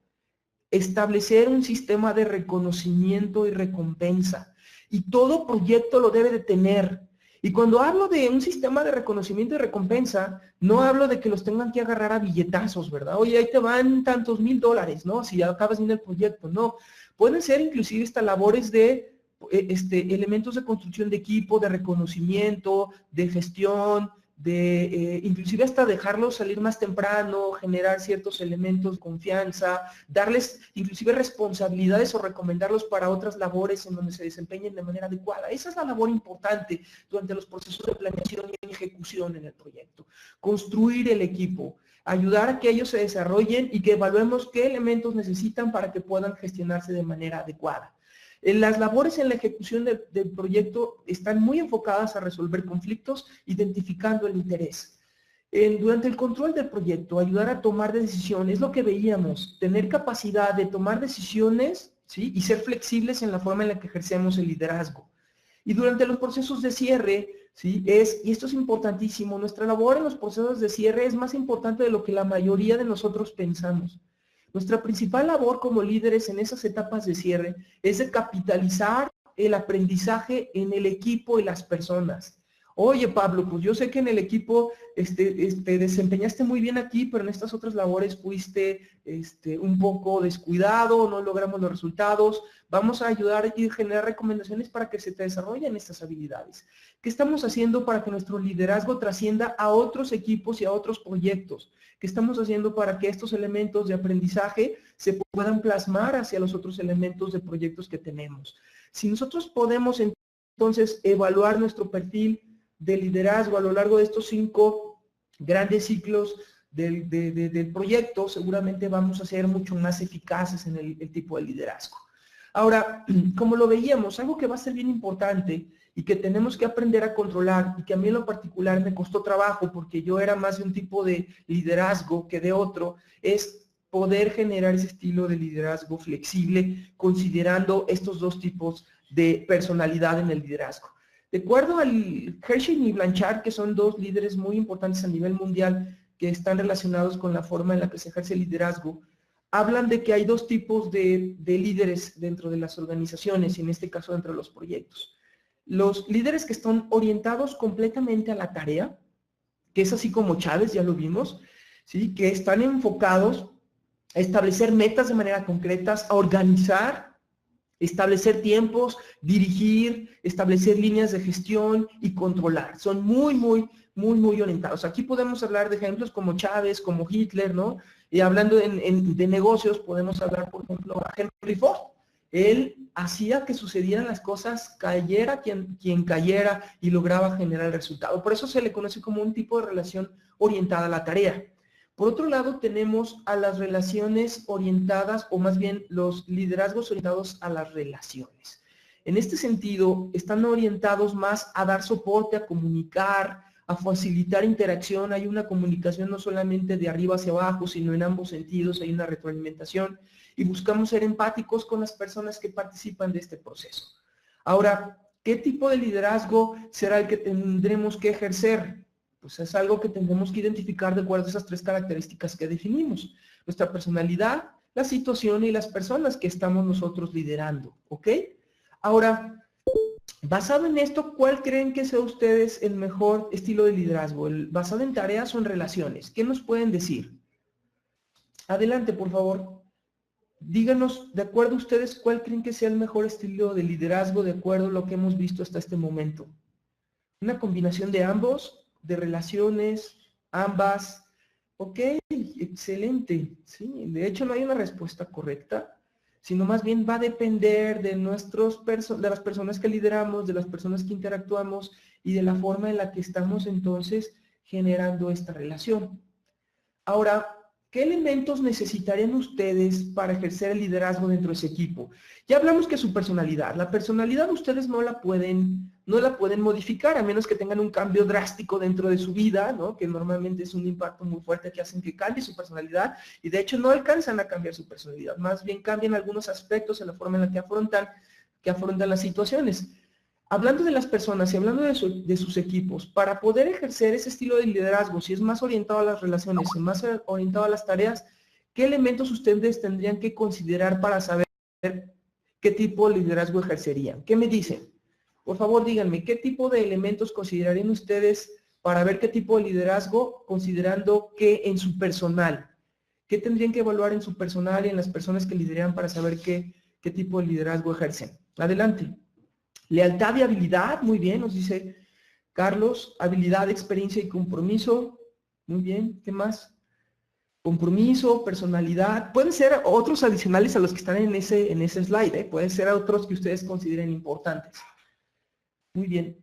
Speaker 2: establecer un sistema de reconocimiento y recompensa. Y todo proyecto lo debe de tener. Y cuando hablo de un sistema de reconocimiento y recompensa, no hablo de que los tengan que agarrar a billetazos, ¿verdad? Oye, ahí te van tantos $1000, ¿no? Si ya acabas viendo el proyecto, no. Pueden ser inclusive estas labores de elementos de construcción de equipo, de reconocimiento, de gestión, inclusive hasta dejarlos salir más temprano, generar ciertos elementos de confianza, darles inclusive responsabilidades o recomendarlos para otras labores en donde se desempeñen de manera adecuada. Esa es la labor importante durante los procesos de planeación y ejecución en el proyecto. Construir el equipo, ayudar a que ellos se desarrollen y que evaluemos qué elementos necesitan para que puedan gestionarse de manera adecuada. Las labores en la ejecución del proyecto están muy enfocadas a resolver conflictos, identificando el interés. Durante el control del proyecto, ayudar a tomar decisiones, es lo que veíamos, tener capacidad de tomar decisiones, ¿sí? Y ser flexibles en la forma en la que ejercemos el liderazgo. Y durante los procesos de cierre, ¿sí? Y esto es importantísimo, nuestra labor en los procesos de cierre es más importante de lo que la mayoría de nosotros pensamos. Nuestra principal labor como líderes en esas etapas de cierre es de capitalizar el aprendizaje en el equipo y las personas. Oye, Pablo, pues yo sé que en el equipo desempeñaste muy bien aquí, pero en estas otras labores fuiste un poco descuidado, no logramos los resultados. Vamos a ayudar y generar recomendaciones para que se te desarrollen estas habilidades. ¿Qué estamos haciendo para que nuestro liderazgo trascienda a otros equipos y a otros proyectos? ¿Qué estamos haciendo para que estos elementos de aprendizaje se puedan plasmar hacia los otros elementos de proyectos que tenemos? Si nosotros podemos entonces evaluar nuestro perfil de liderazgo a lo largo de estos 5 grandes ciclos del proyecto, seguramente vamos a ser mucho más eficaces en el tipo de liderazgo. Ahora, como lo veíamos, algo que va a ser bien importante y que tenemos que aprender a controlar, y que a mí en lo particular me costó trabajo porque yo era más de un tipo de liderazgo que de otro, es poder generar ese estilo de liderazgo flexible considerando estos 2 tipos de personalidad en el liderazgo. De acuerdo al Hershey y Blanchard, que son 2 líderes muy importantes a nivel mundial que están relacionados con la forma en la que se ejerce el liderazgo, hablan de que hay 2 tipos de líderes dentro de las organizaciones, y en este caso dentro de los proyectos. Los líderes que están orientados completamente a la tarea, que es así como Chávez, ya lo vimos, ¿sí? Que están enfocados a establecer metas de manera concreta, a organizar, establecer tiempos, dirigir, establecer líneas de gestión y controlar. Son muy orientados. Aquí podemos hablar de ejemplos como Chávez, como Hitler, ¿no? Y hablando de negocios, podemos hablar, por ejemplo, a Henry Ford. Él hacía que sucedieran las cosas, cayera quien cayera, y lograba generar el resultado. Por eso se le conoce como un tipo de relación orientada a la tarea. Por otro lado, tenemos a las relaciones orientadas, o más bien los liderazgos orientados a las relaciones. En este sentido, están orientados más a dar soporte, a comunicar, a facilitar interacción. Hay una comunicación no solamente de arriba hacia abajo, sino en ambos sentidos, hay una retroalimentación, y buscamos ser empáticos con las personas que participan de este proceso. Ahora, ¿qué tipo de liderazgo será el que tendremos que ejercer? Pues es algo que tendremos que identificar de acuerdo a esas 3 características que definimos. Nuestra personalidad, la situación y las personas que estamos nosotros liderando, ¿ok? Ahora, basado en esto, ¿cuál creen que sea ustedes el mejor estilo de liderazgo? ¿Basado en tareas o en relaciones? ¿Qué nos pueden decir? Adelante, por favor. Díganos, de acuerdo a ustedes, ¿cuál creen que sea el mejor estilo de liderazgo de acuerdo a lo que hemos visto hasta este momento? ¿Una combinación de ambos? ¿De relaciones? ¿Ambas? Ok, excelente. Sí, de hecho no hay una respuesta correcta, sino más bien va a depender de de las personas que lideramos, de las personas que interactuamos y de la forma en la que estamos entonces generando esta relación. Ahora, ¿qué elementos necesitarían ustedes para ejercer el liderazgo dentro de ese equipo? Ya hablamos que su personalidad. La personalidad ustedes no la pueden modificar, a menos que tengan un cambio drástico dentro de su vida, ¿no? Que normalmente es un impacto muy fuerte que hacen que cambie su personalidad, y de hecho no alcanzan a cambiar su personalidad. Más bien cambian algunos aspectos en la forma en la que afrontan las situaciones. Hablando de las personas y hablando de sus equipos, para poder ejercer ese estilo de liderazgo, si es más orientado a las relaciones y más orientado a las tareas, ¿qué elementos ustedes tendrían que considerar para saber qué tipo de liderazgo ejercerían? ¿Qué me dicen? Por favor, díganme, ¿qué tipo de elementos considerarían ustedes para ver qué tipo de liderazgo, considerando que en su personal? ¿Qué tendrían que evaluar en su personal y en las personas que lideran para saber qué tipo de liderazgo ejercen? Adelante. Lealtad y habilidad, muy bien, nos dice Carlos. Habilidad, experiencia y compromiso, muy bien. ¿Qué más? Compromiso, personalidad. Pueden ser otros adicionales a los que están en ese slide, ¿eh? Pueden ser otros que ustedes consideren importantes. Muy bien.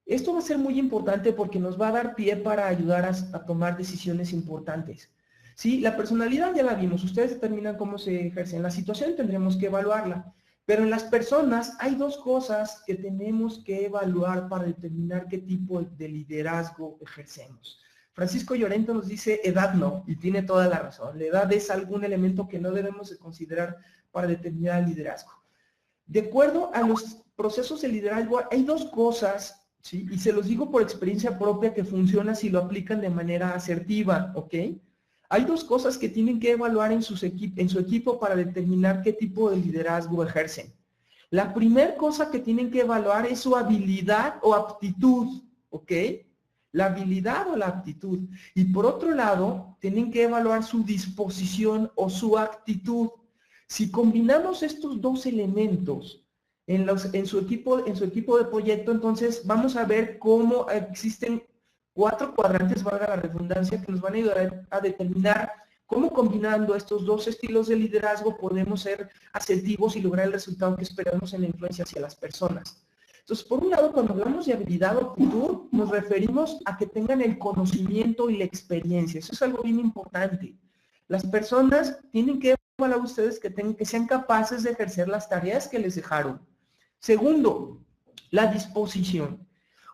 Speaker 2: Esto va a ser muy importante porque nos va a dar pie para ayudar a tomar decisiones importantes. Sí, la personalidad ya la vimos. Ustedes determinan cómo se ejerce. En la situación tendremos que evaluarla. Pero en las personas hay 2 cosas que tenemos que evaluar para determinar qué tipo de liderazgo ejercemos. Francisco Llorente nos dice edad no, y tiene toda la razón. La edad es algún elemento que no debemos de considerar para determinar el liderazgo. De acuerdo a los procesos de liderazgo, hay dos cosas, ¿sí? Y se los digo por experiencia propia que funciona si lo aplican de manera asertiva, ¿ok? Hay dos cosas que tienen que evaluar en su equipo para determinar qué tipo de liderazgo ejercen. La primera cosa que tienen que evaluar es su habilidad o aptitud, ¿ok? La habilidad o la aptitud. Y por otro lado, tienen que evaluar su disposición o su actitud. Si combinamos estos dos elementos en su equipo de proyecto, entonces vamos a ver cómo existen 4 cuadrantes, valga la redundancia, que nos van a ayudar a determinar cómo combinando estos dos estilos de liderazgo podemos ser asertivos y lograr el resultado que esperamos en la influencia hacia las personas. Entonces, por un lado, cuando hablamos de habilidad o aptitud, nos referimos a que tengan el conocimiento y la experiencia. Eso es algo bien importante. Las personas tienen que evaluar a ustedes que sean capaces de ejercer las tareas que les dejaron. Segundo, la disposición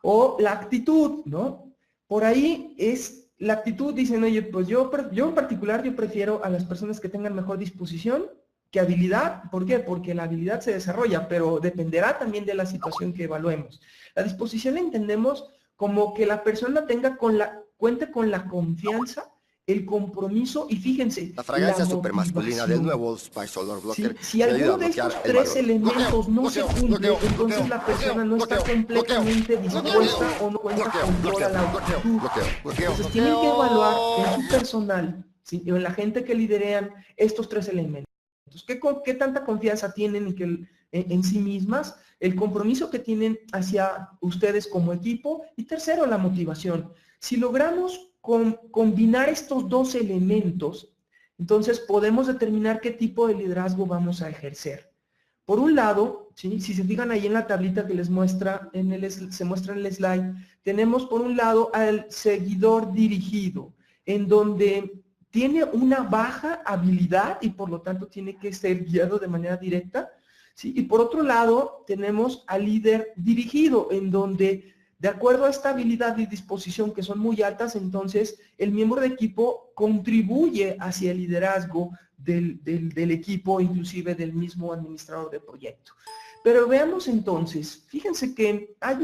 Speaker 2: o la actitud, ¿no? Por ahí es la actitud, dicen, oye, pues yo en particular, yo prefiero a las personas que tengan mejor disposición que habilidad. ¿Por qué? Porque la habilidad se desarrolla, pero dependerá también de la situación que evaluemos. La disposición la entendemos como que la persona cuente con la confianza, el compromiso y fíjense,
Speaker 3: la fragancia supermasculina del nuevo Spice Odor Blocker.
Speaker 2: Si alguno de estos 3 elementos no se cumple, entonces la persona no está completamente dispuesta o no cuenta con toda la actitud. Entonces tienen que evaluar en su personal, ¿sí? O en la gente que liderean estos 3 elementos. ¿Qué tanta confianza tienen en sí mismas? El compromiso que tienen hacia ustedes como equipo. Y tercero, la motivación. Si logramos combinar estos 2 elementos, entonces podemos determinar qué tipo de liderazgo vamos a ejercer. Por un lado, ¿sí? Si se fijan ahí en la tablita que les muestra, se muestra en el slide, tenemos por un lado al seguidor dirigido, en donde tiene una baja habilidad y por lo tanto tiene que ser guiado de manera directa, ¿sí? Y por otro lado tenemos al líder dirigido, en donde de acuerdo a esta habilidad y disposición que son muy altas, entonces el miembro de equipo contribuye hacia el liderazgo del equipo, inclusive del mismo administrador de proyecto. Pero veamos entonces, fíjense que hay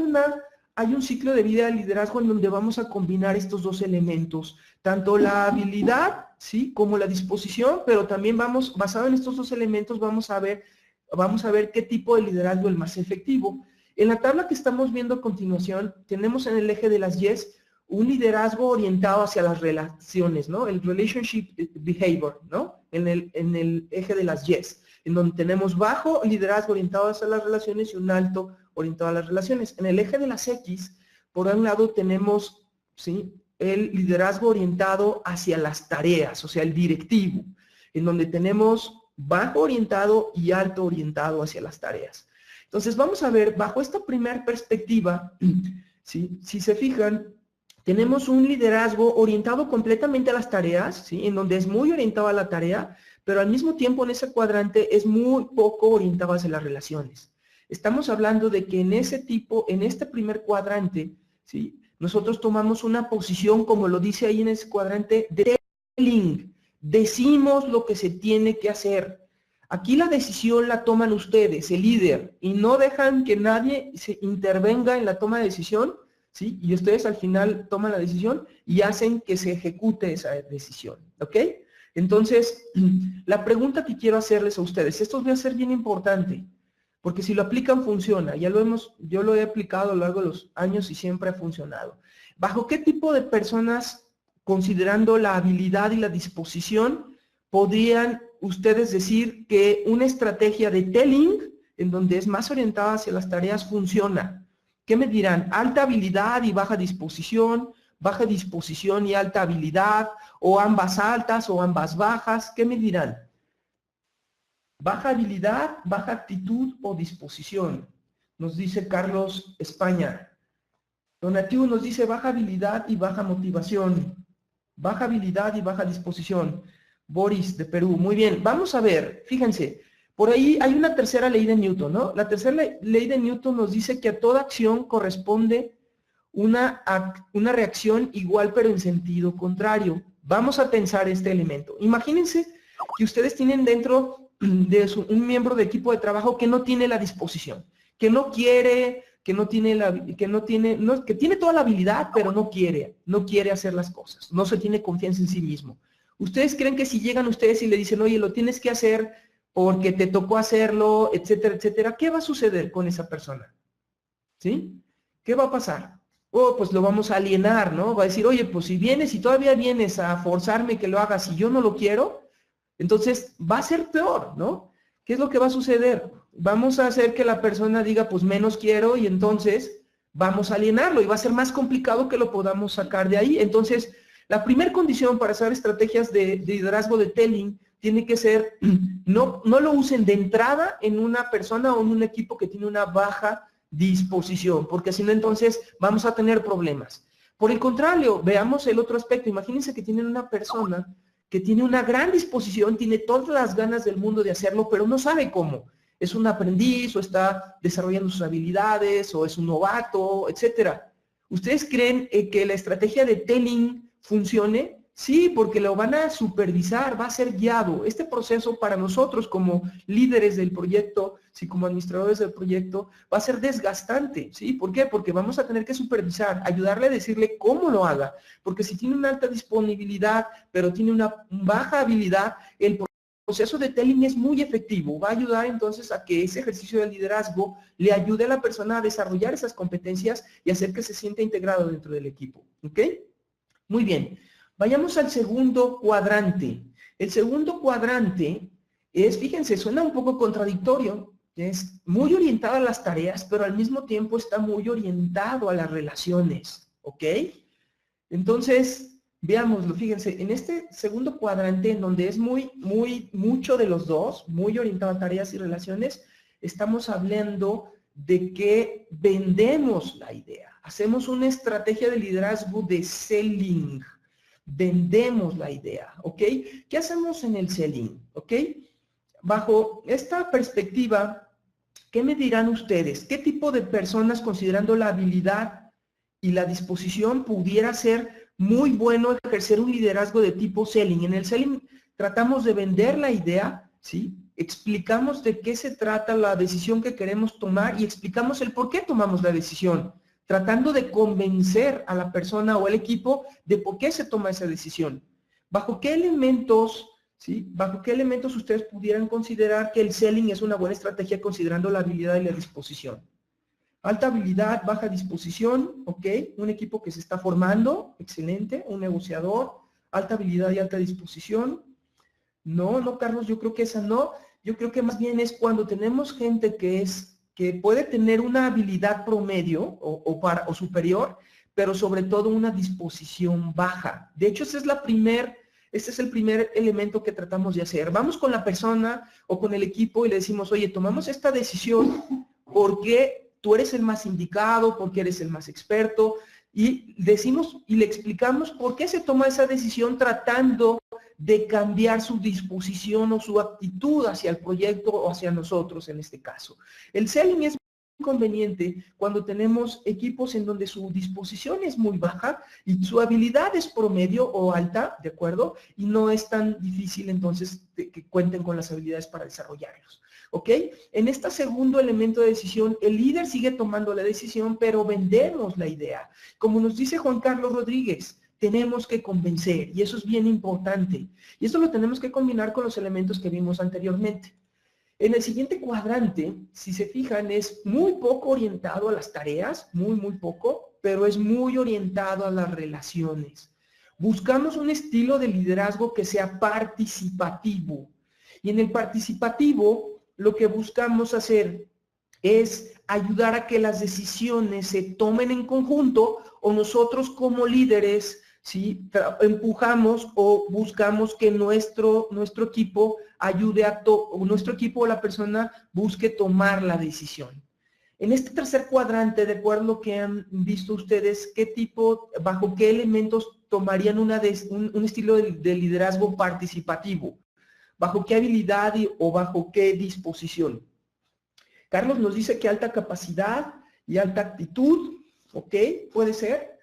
Speaker 2: un ciclo de vida de liderazgo en donde vamos a combinar estos 2 elementos, tanto la habilidad, ¿sí? Como la disposición, pero también basado en estos 2 elementos, vamos a ver qué tipo de liderazgo es el más efectivo. En la tabla que estamos viendo a continuación, tenemos en el eje de las Yes un liderazgo orientado hacia las relaciones, ¿no? El relationship behavior, ¿no? En el eje de las Yes, en donde tenemos bajo liderazgo orientado hacia las relaciones y un alto orientado a las relaciones. En el eje de las X, por un lado tenemos, ¿sí? El liderazgo orientado hacia las tareas, o sea, el directivo, en donde tenemos bajo orientado y alto orientado hacia las tareas. Entonces vamos a ver, bajo esta primera perspectiva, ¿sí? Si se fijan, tenemos un liderazgo orientado completamente a las tareas, ¿sí? En donde es muy orientado a la tarea, pero al mismo tiempo en ese cuadrante es muy poco orientado hacia las relaciones. Estamos hablando de que en este primer cuadrante, ¿sí? Nosotros tomamos una posición, como lo dice ahí en ese cuadrante, de telling. Decimos lo que se tiene que hacer. Aquí la decisión la toman ustedes, el líder, y no dejan que nadie se intervenga en la toma de decisión, ¿sí? Y ustedes al final toman la decisión y hacen que se ejecute esa decisión, ¿ok? Entonces, la pregunta que quiero hacerles a ustedes, esto va a ser bien importante, porque si lo aplican funciona, yo lo he aplicado a lo largo de los años y siempre ha funcionado. ¿Bajo qué tipo de personas, considerando la habilidad y la disposición, podrían ustedes decir que una estrategia de telling, en donde es más orientada hacia las tareas, funciona? ¿Qué me dirán? ¿Alta habilidad y baja disposición y alta habilidad, o ambas altas o ambas bajas? ¿Qué me dirán? ¿Baja habilidad, baja actitud o disposición? Nos dice Carlos España. Donativo nos dice baja habilidad y baja motivación. Baja habilidad y baja disposición. Boris de Perú, muy bien. Vamos a ver, fíjense, por ahí hay una tercera ley de Newton, ¿no? La tercera ley de Newton nos dice que a toda acción corresponde una reacción igual pero en sentido contrario. Vamos a tensar este elemento. Imagínense que ustedes tienen dentro de un miembro de equipo de trabajo que no tiene la disposición, que no quiere, que tiene toda la habilidad, pero no quiere hacer las cosas, no se tiene confianza en sí mismo. ¿Ustedes creen que si llegan ustedes y le dicen, oye, lo tienes que hacer porque te tocó hacerlo, etcétera, etcétera, qué va a suceder con esa persona? ¿Sí? ¿Qué va a pasar? Oh, pues lo vamos a alienar, ¿no? Va a decir, oye, pues si todavía vienes a forzarme que lo hagas y yo no lo quiero, entonces va a ser peor, ¿no? ¿Qué es lo que va a suceder? Vamos a hacer que la persona diga, pues menos quiero, y entonces vamos a alienarlo y va a ser más complicado que lo podamos sacar de ahí. Entonces, la primera condición para hacer estrategias de liderazgo de telling tiene que ser, no lo usen de entrada en una persona o en un equipo que tiene una baja disposición, porque si no, entonces vamos a tener problemas. Por el contrario, veamos el otro aspecto. Imagínense que tienen una persona que tiene una gran disposición, tiene todas las ganas del mundo de hacerlo, pero no sabe cómo. Es un aprendiz, o está desarrollando sus habilidades, o es un novato, etcétera. ¿Ustedes creen que la estrategia de telling funcione? Sí, porque lo van a supervisar, va a ser guiado. Este proceso para nosotros como líderes del proyecto, sí, como administradores del proyecto, va a ser desgastante, ¿sí? ¿Por qué? Porque vamos a tener que supervisar, ayudarle a decirle cómo lo haga, porque si tiene una alta disponibilidad, pero tiene una baja habilidad, el proceso de telling es muy efectivo, va a ayudar entonces a que ese ejercicio de liderazgo le ayude a la persona a desarrollar esas competencias y hacer que se sienta integrado dentro del equipo, ¿ok? Muy bien. Vayamos al segundo cuadrante. El segundo cuadrante es, fíjense, suena un poco contradictorio, es muy orientado a las tareas, pero al mismo tiempo está muy orientado a las relaciones, ¿ok? Entonces, veámoslo, fíjense, en este segundo cuadrante, en donde es mucho de los dos, muy orientado a tareas y relaciones, estamos hablando de que vendemos la idea. Hacemos una estrategia de liderazgo de selling. Vendemos la idea, ¿ok? ¿Qué hacemos en el selling? ¿Ok? Bajo esta perspectiva, ¿qué me dirán ustedes? ¿Qué tipo de personas, considerando la habilidad y la disposición, pudiera ser muy bueno ejercer un liderazgo de tipo selling? En el selling tratamos de vender la idea, ¿sí? Explicamos de qué se trata la decisión que queremos tomar y explicamos el por qué tomamos la decisión, tratando de convencer a la persona o el equipo de por qué se toma esa decisión. ¿Bajo qué elementos, sí? ¿Bajo qué elementos ustedes pudieran considerar que el selling es una buena estrategia considerando la habilidad y la disposición? Alta habilidad, baja disposición, ¿ok? Un equipo que se está formando, excelente. Un negociador, alta habilidad y alta disposición. No, Carlos, yo creo que esa no. Yo creo que más bien es cuando tenemos gente que puede tener una habilidad promedio o superior, pero sobre todo una disposición baja. De hecho, este es el primer elemento que tratamos de hacer. Vamos con la persona o con el equipo y le decimos, oye, tomamos esta decisión porque tú eres el más indicado, porque eres el más experto, y decimos y le explicamos por qué se toma esa decisión tratando de cambiar su disposición o su actitud hacia el proyecto o hacia nosotros en este caso. El selling es muy conveniente cuando tenemos equipos en donde su disposición es muy baja y su habilidad es promedio o alta, ¿de acuerdo? Y no es tan difícil entonces que cuenten con las habilidades para desarrollarlos. ¿Ok? En este segundo elemento de decisión, el líder sigue tomando la decisión, pero vendemos la idea. Como nos dice Juan Carlos Rodríguez, tenemos que convencer, y eso es bien importante. Y esto lo tenemos que combinar con los elementos que vimos anteriormente. En el siguiente cuadrante, si se fijan, es muy poco orientado a las tareas, muy poco, pero es muy orientado a las relaciones. Buscamos un estilo de liderazgo que sea participativo. Y en el participativo, lo que buscamos hacer es ayudar a que las decisiones se tomen en conjunto o nosotros como líderes, ¿sí? Empujamos o buscamos que nuestro equipo ayude o nuestro equipo o la persona busque tomar la decisión. En este tercer cuadrante, de acuerdo a lo que han visto ustedes, bajo qué elementos tomarían un estilo de liderazgo participativo? ¿Bajo qué habilidad o bajo qué disposición? Carlos nos dice que alta capacidad y alta actitud, ¿ok? Puede ser.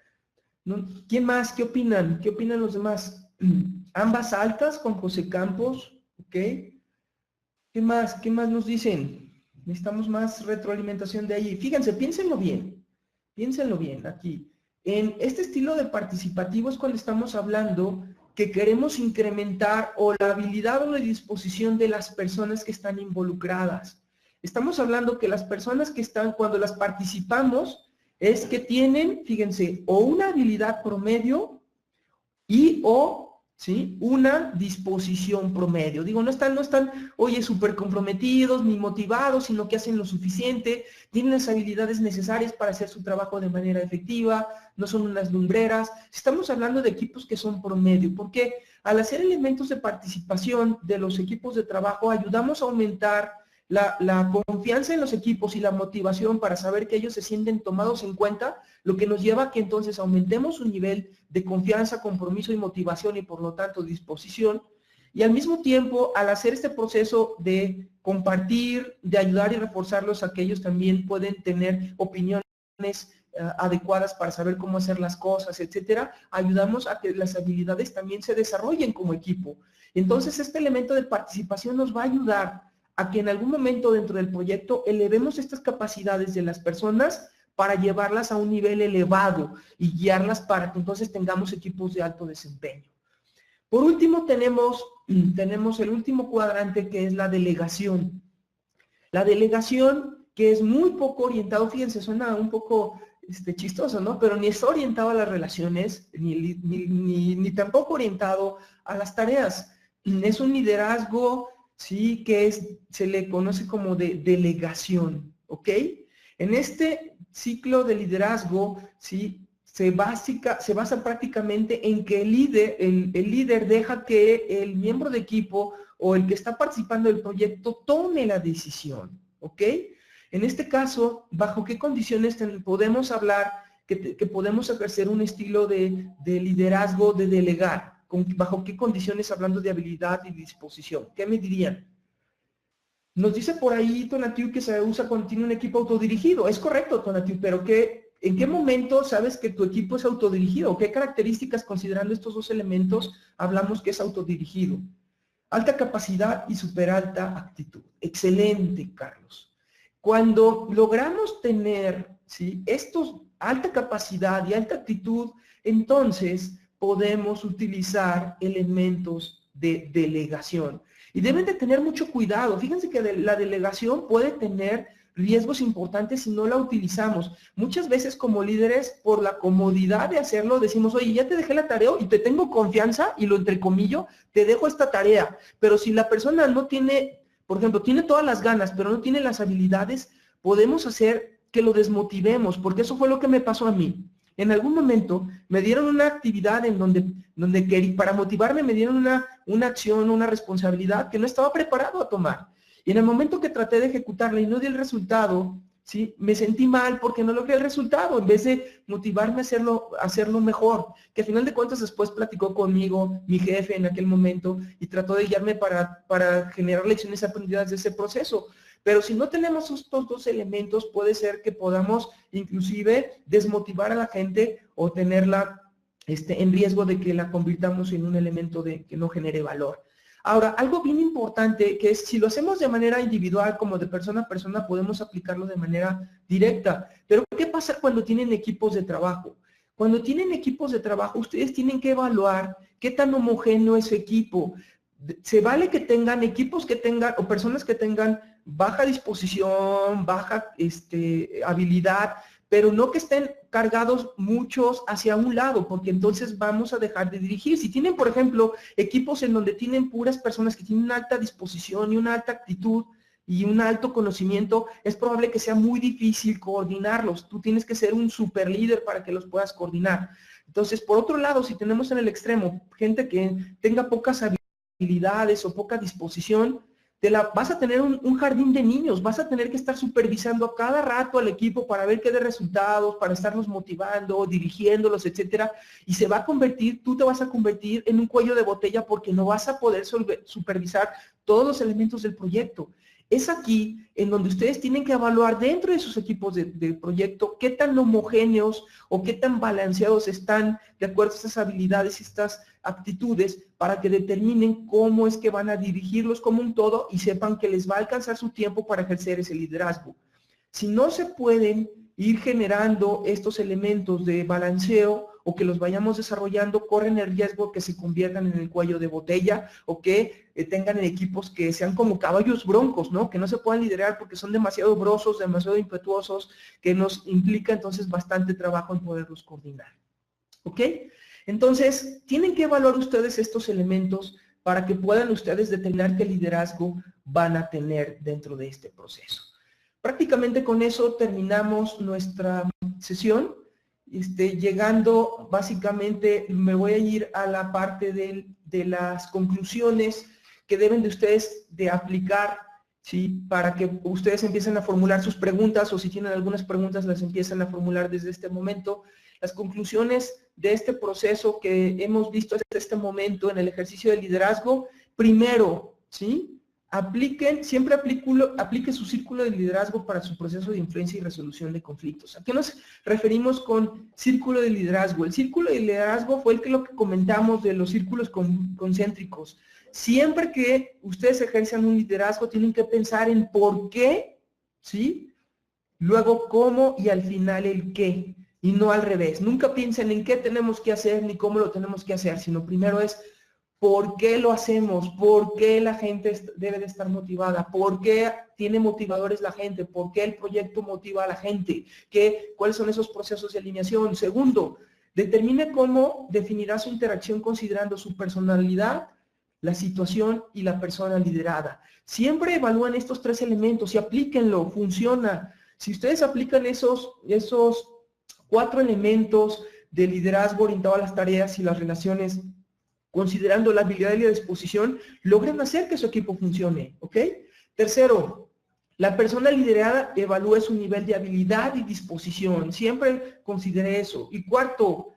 Speaker 2: ¿No? ¿Quién más? ¿Qué opinan? ¿Qué opinan los demás? Ambas altas con José Campos, ¿ok? ¿Qué más? ¿Qué más nos dicen? Necesitamos más retroalimentación de ahí. Fíjense, piénsenlo bien aquí. En este estilo de participativo es cuando estamos hablando que queremos incrementar o la habilidad o la disposición de las personas que están involucradas. Estamos hablando que las personas que están, cuando las participamos, es que tienen, fíjense, o una habilidad promedio y o, ¿sí?, una disposición promedio. Digo, no están, oye, súper comprometidos ni motivados, sino que hacen lo suficiente, tienen las habilidades necesarias para hacer su trabajo de manera efectiva, no son unas lumbreras. Estamos hablando de equipos que son promedio, porque al hacer elementos de participación de los equipos de trabajo, ayudamos a aumentar la confianza en los equipos y la motivación para saber que ellos se sienten tomados en cuenta, lo que nos lleva a que entonces aumentemos su nivel de confianza, compromiso y motivación y por lo tanto disposición. Y al mismo tiempo, al hacer este proceso de compartir, de ayudar y reforzarlos, a que ellos también pueden tener opiniones adecuadas para saber cómo hacer las cosas, etcétera, ayudamos a que las habilidades también se desarrollen como equipo. Entonces, este elemento de participación nos va a ayudar a que en algún momento dentro del proyecto elevemos estas capacidades de las personas para llevarlas a un nivel elevado y guiarlas para que entonces tengamos equipos de alto desempeño. Por último, tenemos el último cuadrante, que es la delegación. La delegación, que es muy poco orientado, fíjense, suena un poco chistoso, ¿no? Pero ni está orientado a las relaciones, ni tampoco orientado a las tareas. Es un liderazgo, sí, que se le conoce como de delegación, ¿ok? En este ciclo de liderazgo, sí, se basa prácticamente en que el líder deja que el miembro de equipo o el que está participando del proyecto tome la decisión, ¿ok? En este caso, ¿bajo qué condiciones podemos hablar que podemos ejercer un estilo de liderazgo, de delegar? ¿Bajo qué condiciones, hablando de habilidad y disposición? ¿Qué me dirían? Nos dice por ahí Tonatiu que se usa cuando tiene un equipo autodirigido. Es correcto, Tonatiu, pero ¿en qué momento sabes que tu equipo es autodirigido? ¿Qué características, considerando estos dos elementos, hablamos que es autodirigido? Alta capacidad y súper alta actitud. Excelente, Carlos. Cuando logramos tener, ¿sí?, alta capacidad y alta actitud, entonces podemos utilizar elementos de delegación. Y deben de tener mucho cuidado. Fíjense que la delegación puede tener riesgos importantes si no la utilizamos. Muchas veces como líderes, por la comodidad de hacerlo, decimos, oye, ya te dejé la tarea y te tengo confianza, y lo entrecomillo, te dejo esta tarea. Pero si la persona no tiene, por ejemplo, tiene todas las ganas, pero no tiene las habilidades, podemos hacer que lo desmotivemos, porque eso fue lo que me pasó a mí. En algún momento me dieron una actividad en donde para motivarme me dieron una acción, una responsabilidad que no estaba preparado a tomar. Y en el momento que traté de ejecutarla y no di el resultado, ¿sí?, me sentí mal porque no logré el resultado, en vez de motivarme a hacerlo mejor. Que al final de cuentas después platicó conmigo mi jefe en aquel momento y trató de guiarme para generar lecciones aprendidas de ese proceso. Pero si no tenemos estos dos elementos, puede ser que podamos inclusive desmotivar a la gente o tenerla en riesgo de que la convirtamos en un elemento que no genere valor. Ahora, algo bien importante, que es si lo hacemos de manera individual, como de persona a persona, podemos aplicarlo de manera directa. Pero, ¿qué pasa cuando tienen equipos de trabajo? Cuando tienen equipos de trabajo, ustedes tienen que evaluar qué tan homogéneo es su equipo. Se vale que tengan equipos o personas que tengan baja disposición, baja habilidad, pero no que estén cargados muchos hacia un lado, porque entonces vamos a dejar de dirigir. Si tienen, por ejemplo, equipos en donde tienen puras personas que tienen una alta disposición y una alta actitud y un alto conocimiento, es probable que sea muy difícil coordinarlos. Tú tienes que ser un super líder para que los puedas coordinar. Entonces, por otro lado, si tenemos en el extremo gente que tenga pocas habilidades o poca disposición, vas a tener un jardín de niños, vas a tener que estar supervisando a cada rato al equipo para ver qué de resultados, para estarlos motivando, dirigiéndolos, etcétera, y tú te vas a convertir en un cuello de botella porque no vas a poder supervisar todos los elementos del proyecto. Es aquí en donde ustedes tienen que evaluar dentro de sus equipos de proyecto qué tan homogéneos o qué tan balanceados están de acuerdo a estas habilidades y estas actitudes para que determinen cómo es que van a dirigirlos como un todo y sepan que les va a alcanzar su tiempo para ejercer ese liderazgo. Si no se pueden ir generando estos elementos de balanceo o que los vayamos desarrollando, corren el riesgo que se conviertan en el cuello de botella o que tengan equipos que sean como caballos broncos, ¿no? Que no se puedan liderar porque son demasiado brosos, demasiado impetuosos, que nos implica entonces bastante trabajo en poderlos coordinar. ¿Ok? Entonces, tienen que evaluar ustedes estos elementos para que puedan ustedes determinar qué liderazgo van a tener dentro de este proceso. Prácticamente con eso terminamos nuestra sesión. Llegando, básicamente, me voy a ir a la parte de las conclusiones que deben de ustedes de aplicar, ¿sí? Para que ustedes empiecen a formular sus preguntas o si tienen algunas preguntas las empiezan a formular desde este momento. Las conclusiones de este proceso que hemos visto hasta este momento en el ejercicio de liderazgo, primero, ¿sí? Siempre aplique su círculo de liderazgo para su proceso de influencia y resolución de conflictos. ¿A qué nos referimos con círculo de liderazgo? El círculo de liderazgo fue lo que comentamos de los círculos concéntricos. Siempre que ustedes ejerzan un liderazgo, tienen que pensar en por qué, ¿sí? Luego cómo y al final el qué, y no al revés. Nunca piensen en qué tenemos que hacer ni cómo lo tenemos que hacer, sino primero es ¿por qué lo hacemos? ¿Por qué la gente debe de estar motivada? ¿Por qué tiene motivadores la gente? ¿Por qué el proyecto motiva a la gente? ¿Cuáles son esos procesos de alineación? Segundo, determine cómo definirá su interacción considerando su personalidad, la situación y la persona liderada. Siempre evalúen estos tres elementos y aplíquenlo, funciona. Si ustedes aplican esos 4 elementos de liderazgo orientado a las tareas y las relaciones, considerando la habilidad y la disposición, logren hacer que su equipo funcione, ¿ok? Tercero, la persona liderada evalúe su nivel de habilidad y disposición. Siempre considere eso. Y cuarto,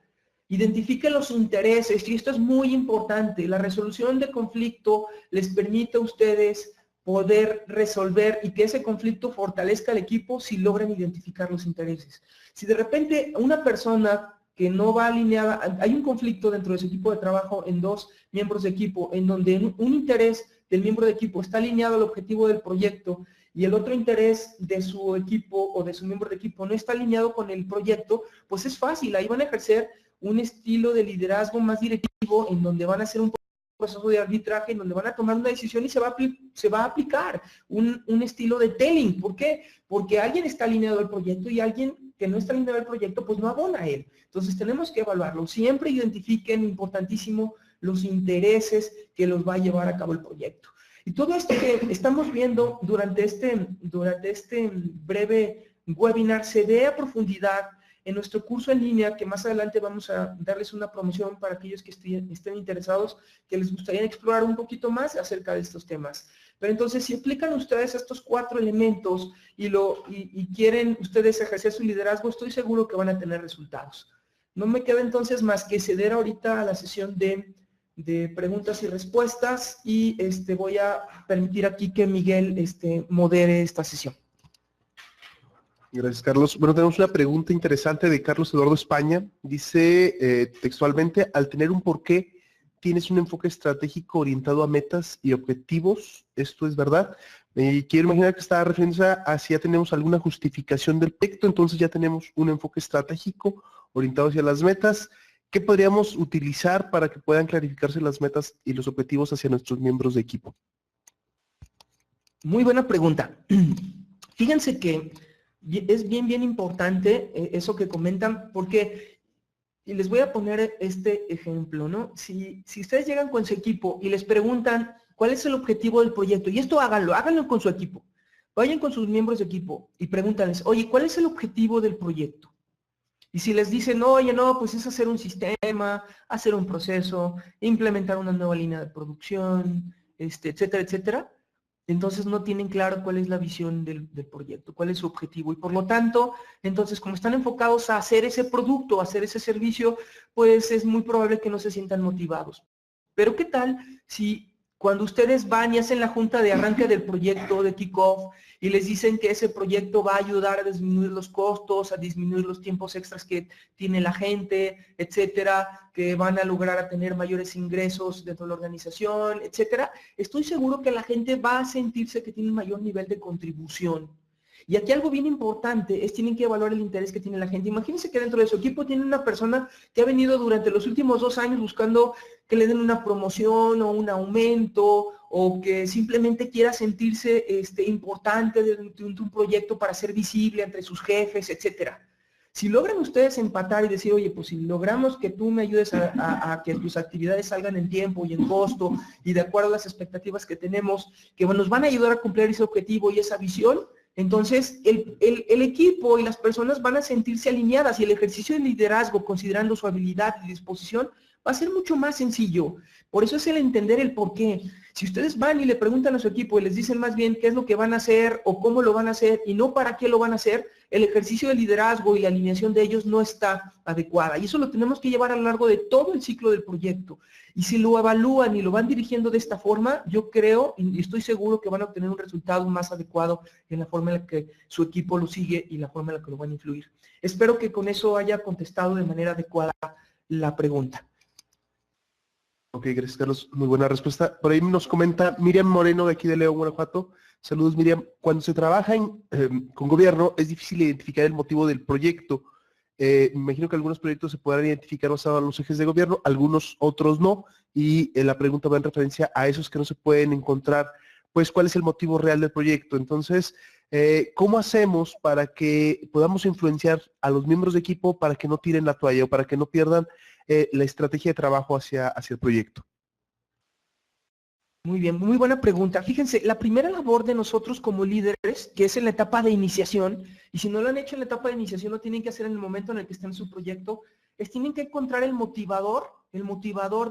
Speaker 2: identifique los intereses, y esto es muy importante. La resolución de conflicto les permite a ustedes poder resolver y que ese conflicto fortalezca al equipo si logran identificar los intereses. Si de repente una persona que no va alineada, hay un conflicto dentro de su equipo de trabajo en 2 miembros de equipo, en donde un interés del miembro de equipo está alineado al objetivo del proyecto y el otro interés de su equipo o de su miembro de equipo no está alineado con el proyecto, pues es fácil, ahí van a ejercer un estilo de liderazgo más directivo en donde van a hacer un proceso de arbitraje, en donde van a tomar una decisión y se va a aplicar un estilo de telling. ¿Por qué? Porque alguien está alineado al proyecto y alguien que no está alineado al proyecto, pues no abona a él. Entonces tenemos que evaluarlo. Siempre identifiquen, importantísimo, los intereses que los va a llevar a cabo el proyecto. Y todo esto que estamos viendo durante este breve webinar se ve a profundidad en nuestro curso en línea, que más adelante vamos a darles una promoción para aquellos que estén interesados, que les gustaría explorar un poquito más acerca de estos temas. Pero entonces, si aplican ustedes estos 4 elementos y quieren ustedes ejercer su liderazgo, estoy seguro que van a tener resultados. No me queda entonces más que ceder ahorita a la sesión de preguntas y respuestas y voy a permitir aquí que Miguel modere esta sesión.
Speaker 1: Gracias, Carlos. Bueno, tenemos una pregunta interesante de Carlos Eduardo España. Dice textualmente, al tener un porqué, tienes un enfoque estratégico orientado a metas y objetivos. ¿Esto es verdad? Quiero imaginar que está refiriéndose a si ya tenemos alguna justificación del proyecto, entonces ya tenemos un enfoque estratégico orientado hacia las metas. ¿Qué podríamos utilizar para que puedan clarificarse las metas y los objetivos hacia nuestros miembros de equipo?
Speaker 2: Muy buena pregunta. Fíjense que es bien importante eso que comentan, porque, y les voy a poner este ejemplo, ¿no? Si ustedes llegan con su equipo y les preguntan cuál es el objetivo del proyecto, y esto háganlo con su equipo, vayan con sus miembros de equipo y pregúntenles, oye, ¿cuál es el objetivo del proyecto? Y si les dicen, oye, no, pues es hacer un sistema, hacer un proceso, implementar una nueva línea de producción, etcétera, etcétera, entonces no tienen claro cuál es la visión del proyecto, cuál es su objetivo. Y por lo tanto, entonces como están enfocados a hacer ese producto, a hacer ese servicio, pues es muy probable que no se sientan motivados. Pero ¿qué tal si cuando ustedes van y hacen la junta de arranque del proyecto de kickoff y les dicen que ese proyecto va a ayudar a disminuir los costos, a disminuir los tiempos extras que tiene la gente, etcétera, que van a lograr a tener mayores ingresos dentro de la organización, etcétera, estoy seguro que la gente va a sentirse que tiene un mayor nivel de contribución. Y aquí algo bien importante es tienen que evaluar el interés que tiene la gente. Imagínense que dentro de su equipo tiene una persona que ha venido durante los últimos 2 años buscando que le den una promoción o un aumento o que simplemente quiera sentirse importante de un proyecto para ser visible entre sus jefes, etcétera. Si logran ustedes empatar y decir, oye, pues si logramos que tú me ayudes a que tus actividades salgan en tiempo y en costo y de acuerdo a las expectativas que tenemos, que nos van a ayudar a cumplir ese objetivo y esa visión, entonces el equipo y las personas van a sentirse alineadas y el ejercicio de liderazgo, considerando su habilidad y disposición, va a ser mucho más sencillo. Por eso es el entender el por qué. Si ustedes van y le preguntan a su equipo y les dicen más bien qué es lo que van a hacer o cómo lo van a hacer y no para qué lo van a hacer, el ejercicio de liderazgo y la alineación de ellos no está adecuada. Y eso lo tenemos que llevar a lo largo de todo el ciclo del proyecto. Y si lo evalúan y lo van dirigiendo de esta forma, yo creo y estoy seguro que van a obtener un resultado más adecuado en la forma en la que su equipo lo sigue y la forma en la que lo van a influir. Espero que con eso haya contestado de manera adecuada la pregunta.
Speaker 1: Ok, gracias Carlos, muy buena respuesta. Por ahí nos comenta Miriam Moreno de aquí de León, Guanajuato. Saludos Miriam. Cuando se trabaja con gobierno es difícil identificar el motivo del proyecto. Me imagino que algunos proyectos se podrán identificar basados en los ejes de gobierno, algunos otros no, y la pregunta va en referencia a esos que no se pueden encontrar, pues cuál es el motivo real del proyecto. Entonces, ¿cómo hacemos para que podamos influenciar a los miembros de equipo para que no tiren la toalla o para que no pierdan la estrategia de trabajo hacia el proyecto?
Speaker 2: Muy bien, muy buena pregunta. Fíjense, la primera labor de nosotros como líderes, que es en la etapa de iniciación, y si no lo han hecho en la etapa de iniciación, lo tienen que hacer en el momento en el que estén en su proyecto, es tienen que encontrar el motivador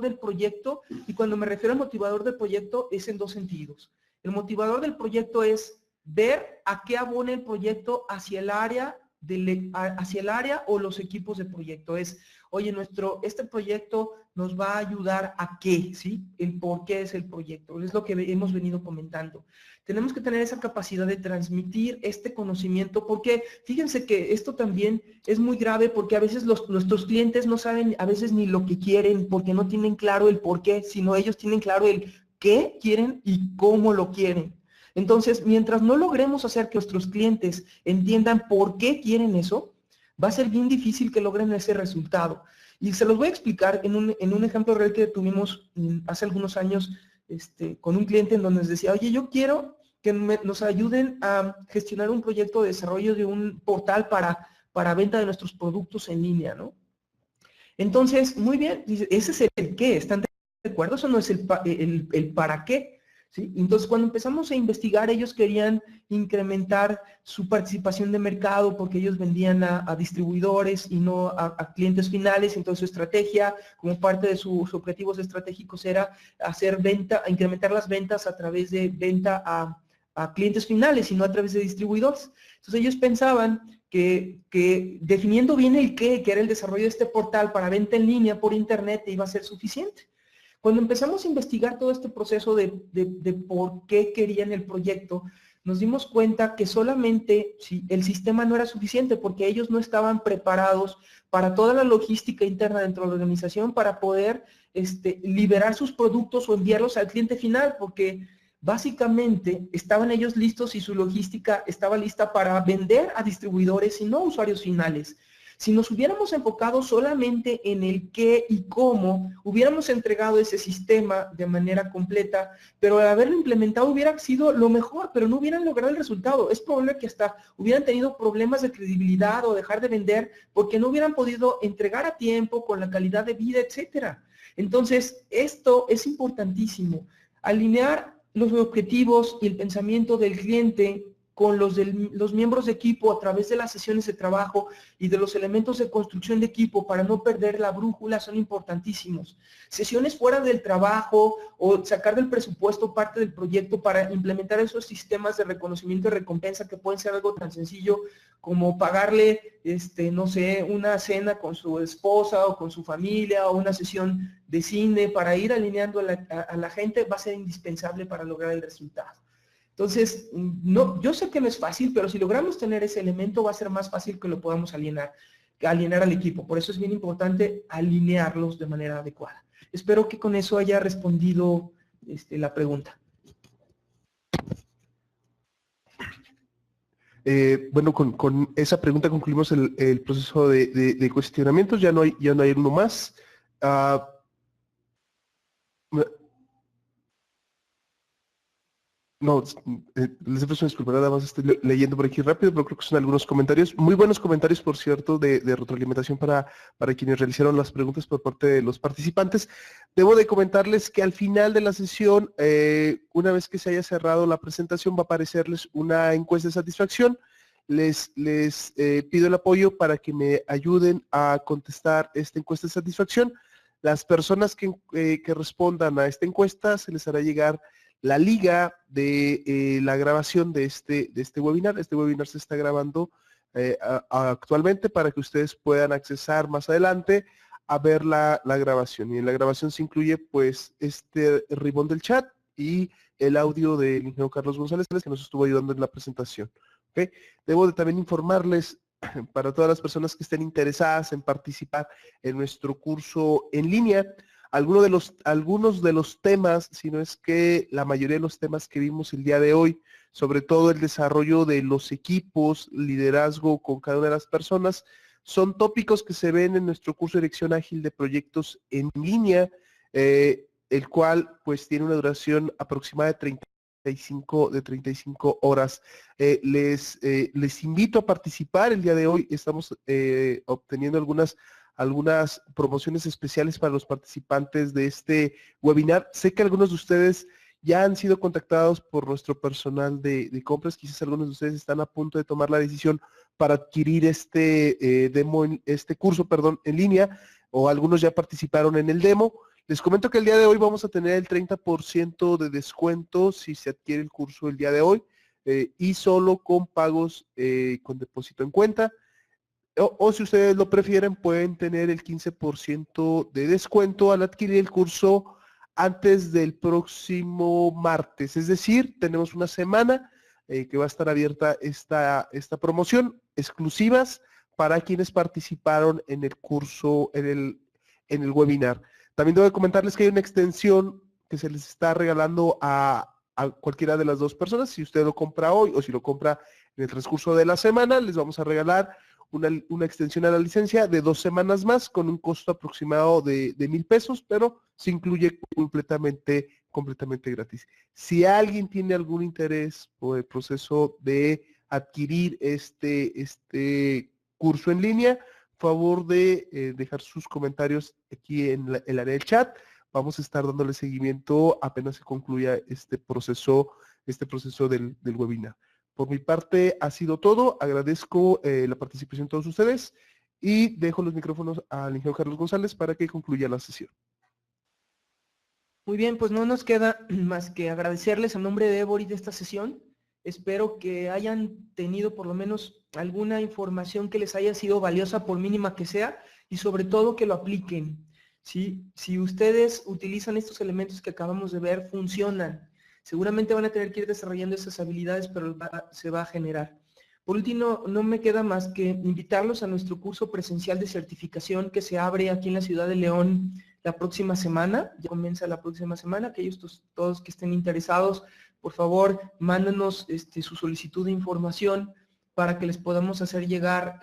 Speaker 2: del proyecto, y cuando me refiero al motivador del proyecto es en 2 sentidos. El motivador del proyecto es ver a qué abona el proyecto hacia el área o los equipos de proyecto. Es, oye, este proyecto nos va a ayudar a qué, ¿sí? El por qué es el proyecto. Es lo que hemos venido comentando. Tenemos que tener esa capacidad de transmitir este conocimiento, porque fíjense que esto también es muy grave, porque a veces nuestros clientes no saben a veces ni lo que quieren, porque no tienen claro el por qué, sino ellos tienen claro el qué quieren y cómo lo quieren. Entonces, mientras no logremos hacer que nuestros clientes entiendan por qué quieren eso, va a ser bien difícil que logren ese resultado. Y se los voy a explicar en un ejemplo real que tuvimos hace algunos años con un cliente en donde nos decía, oye, yo quiero que nos ayuden a gestionar un proyecto de desarrollo de un portal para venta de nuestros productos en línea, ¿no? Entonces, muy bien, dice, ese es el qué, ¿están de acuerdo? Eso no es el para qué. ¿Sí? Entonces, cuando empezamos a investigar, ellos querían incrementar su participación de mercado porque ellos vendían a distribuidores y no a clientes finales. Entonces, su estrategia, como parte de sus objetivos estratégicos, era hacer incrementar las ventas a través de venta a clientes finales y no a través de distribuidores. Entonces, ellos pensaban que definiendo bien el qué, que era el desarrollo de este portal para venta en línea por internet, iba a ser suficiente. Cuando empezamos a investigar todo este proceso de por qué querían el proyecto, nos dimos cuenta que solamente el sistema no era suficiente porque ellos no estaban preparados para toda la logística interna dentro de la organización para poder liberar sus productos o enviarlos al cliente final, porque básicamente estaban ellos listos y su logística estaba lista para vender a distribuidores y no a usuarios finales. Si nos hubiéramos enfocado solamente en el qué y cómo, hubiéramos entregado ese sistema de manera completa, pero al haberlo implementado hubiera sido lo mejor, pero no hubieran logrado el resultado. Es probable que hasta hubieran tenido problemas de credibilidad o dejar de vender porque no hubieran podido entregar a tiempo, con la calidad de vida, etcétera. Entonces, esto es importantísimo. Alinear los objetivos y el pensamiento del cliente con los miembros de equipo a través de las sesiones de trabajo y de los elementos de construcción de equipo para no perder la brújula son importantísimos. Sesiones fuera del trabajo o sacar del presupuesto parte del proyecto para implementar esos sistemas de reconocimiento y recompensa que pueden ser algo tan sencillo como pagarle, no sé, una cena con su esposa o con su familia o una sesión de cine para ir alineando a la gente, va a ser indispensable para lograr el resultado. Entonces, no, yo sé que no es fácil, pero si logramos tener ese elemento va a ser más fácil que lo podamos alinear al equipo. Por eso es bien importante alinearlos de manera adecuada. Espero que con eso haya respondido la pregunta.
Speaker 1: Bueno, con esa pregunta concluimos el proceso de cuestionamientos. Ya no hay uno más. No, les he puesto una disculpa, nada más estoy leyendo por aquí rápido, pero creo que son algunos comentarios, muy buenos comentarios, por cierto, de retroalimentación para quienes realizaron las preguntas por parte de los participantes. Debo de comentarles que al final de la sesión, una vez que se haya cerrado la presentación, va a aparecerles una encuesta de satisfacción. Les pido el apoyo para que me ayuden a contestar esta encuesta de satisfacción. Las personas que respondan a esta encuesta se les hará llegar la liga de la grabación de este webinar. Este webinar se está grabando actualmente para que ustedes puedan accesar más adelante a ver la grabación. Y en la grabación se incluye pues este ribbon del chat y el audio del ingeniero Carlos González que nos estuvo ayudando en la presentación. ¿Okay? Debo de también informarles para todas las personas que estén interesadas en participar en nuestro curso en línea, algunos de los temas, si no es que la mayoría de los temas que vimos el día de hoy, sobre todo el desarrollo de los equipos, liderazgo con cada una de las personas, son tópicos que se ven en nuestro curso de dirección ágil de proyectos en línea, el cual pues tiene una duración aproximada de 35 horas. Les invito a participar. El día de hoy estamos obteniendo algunas promociones especiales para los participantes de este webinar. Sé que algunos de ustedes ya han sido contactados por nuestro personal de compras, quizás algunos de ustedes están a punto de tomar la decisión para adquirir este curso en línea, o algunos ya participaron en el demo. Les comento que el día de hoy vamos a tener el 30% de descuento si se adquiere el curso el día de hoy, y solo con pagos con depósito en cuenta. O si ustedes lo prefieren, pueden tener el 15% de descuento al adquirir el curso antes del próximo martes. Es decir, tenemos una semana que va a estar abierta esta promoción, exclusivas para quienes participaron en el curso, en el webinar. También debo comentarles que hay una extensión que se les está regalando a cualquiera de las dos personas. Si usted lo compra hoy o si lo compra en el transcurso de la semana, les vamos a regalar una extensión a la licencia de 2 semanas más con un costo aproximado de 1,000 pesos, pero se incluye completamente gratis. Si alguien tiene algún interés por el proceso de adquirir este curso en línea, favor de dejar sus comentarios aquí en el área del chat. Vamos a estar dándole seguimiento apenas se concluya este proceso del webinar. Por mi parte ha sido todo. Agradezco la participación de todos ustedes y dejo los micrófonos al ingeniero Carlos González para que concluya la sesión.
Speaker 2: Muy bien, pues no nos queda más que agradecerles a nombre de Ebori de esta sesión. Espero que hayan tenido por lo menos alguna información que les haya sido valiosa, por mínima que sea, y sobre todo que lo apliquen. ¿Sí? Si ustedes utilizan estos elementos que acabamos de ver, funcionan. Seguramente van a tener que ir desarrollando esas habilidades, pero se va a generar. Por último, no me queda más que invitarlos a nuestro curso presencial de certificación que se abre aquí en la ciudad de León la próxima semana. Ya comienza la próxima semana. Aquellos todos que estén interesados, por favor, mándenos su solicitud de información para que les podamos hacer llegar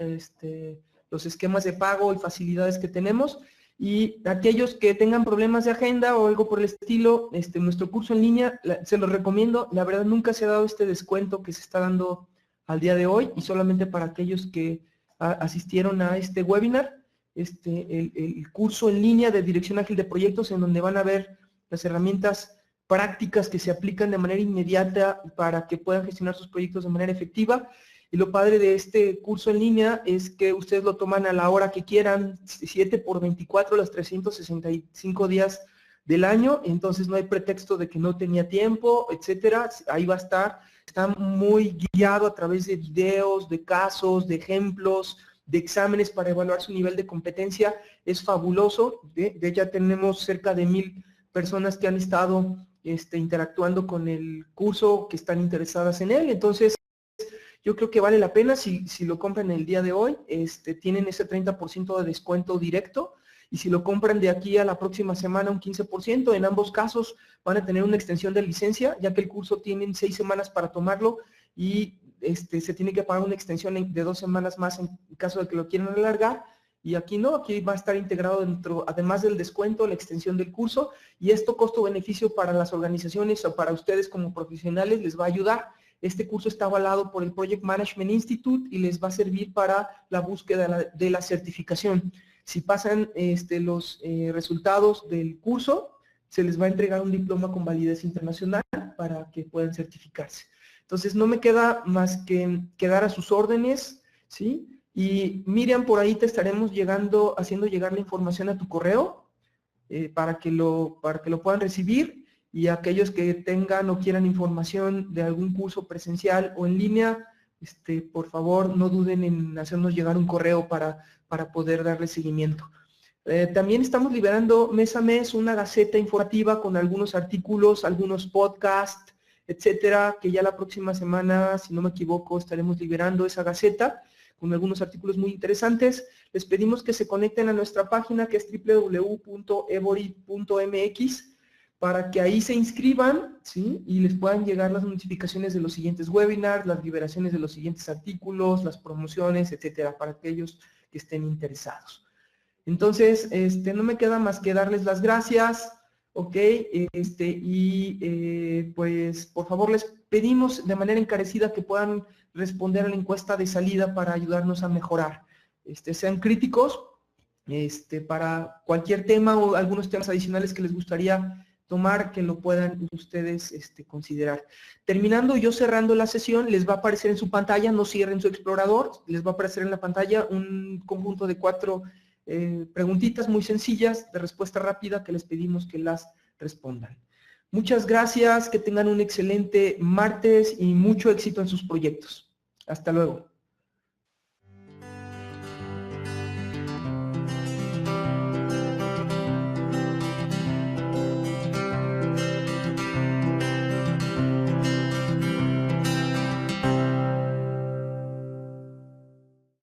Speaker 2: los esquemas de pago y facilidades que tenemos. Y aquellos que tengan problemas de agenda o algo por el estilo, nuestro curso en línea, se los recomiendo. La verdad, nunca se ha dado este descuento que se está dando al día de hoy, y solamente para aquellos que asistieron a este webinar, el curso en línea de Dirección Ágil de Proyectos, en donde van a ver las herramientas prácticas que se aplican de manera inmediata para que puedan gestionar sus proyectos de manera efectiva. Y lo padre de este curso en línea es que ustedes lo toman a la hora que quieran, 7x24, los 365 días del año, entonces no hay pretexto de que no tenía tiempo, etcétera. Ahí va a estar, está muy guiado a través de videos, de casos, de ejemplos, de exámenes para evaluar su nivel de competencia. Es fabuloso. De ya tenemos cerca de 1000 personas que han estado interactuando con el curso, que están interesadas en él. Entonces, yo creo que vale la pena si lo compran el día de hoy. Tienen ese 30% de descuento directo, y si lo compran de aquí a la próxima semana un 15%. En ambos casos van a tener una extensión de licencia, ya que el curso tienen 6 semanas para tomarlo, y se tiene que pagar una extensión de 2 semanas más en caso de que lo quieran alargar. Y aquí no, aquí va a estar integrado dentro, además del descuento, la extensión del curso, y esto costo-beneficio para las organizaciones o para ustedes como profesionales les va a ayudar. Este curso está avalado por el Project Management Institute y les va a servir para la búsqueda de la certificación. Si pasan los resultados del curso, se les va a entregar un diploma con validez internacional para que puedan certificarse. Entonces, no me queda más que quedar a sus órdenes, ¿sí? Y Miriam, por ahí te estaremos haciendo llegar la información a tu correo para que lo puedan recibir. Y aquellos que tengan o quieran información de algún curso presencial o en línea, por favor no duden en hacernos llegar un correo para poder darle seguimiento. También estamos liberando mes a mes una gaceta informativa con algunos artículos, algunos podcasts, etcétera, que ya la próxima semana, si no me equivoco, estaremos liberando esa gaceta con algunos artículos muy interesantes. Les pedimos que se conecten a nuestra página, que es www.evori.mx, para que ahí se inscriban, ¿sí? Y les puedan llegar las notificaciones de los siguientes webinars, las liberaciones de los siguientes artículos, las promociones, etcétera, para aquellos que estén interesados. Entonces, no me queda más que darles las gracias, ¿ok? Pues, por favor, les pedimos de manera encarecida que puedan responder a la encuesta de salida para ayudarnos a mejorar. Sean críticos, para cualquier tema o algunos temas adicionales que les gustaría tomar, que lo puedan ustedes considerar. Terminando, yo cerrando la sesión, les va a aparecer en su pantalla, no cierren su explorador, les va a aparecer en la pantalla un conjunto de 4 preguntitas muy sencillas de respuesta rápida que les pedimos que las respondan. Muchas gracias, que tengan un excelente martes y mucho éxito en sus proyectos. Hasta luego.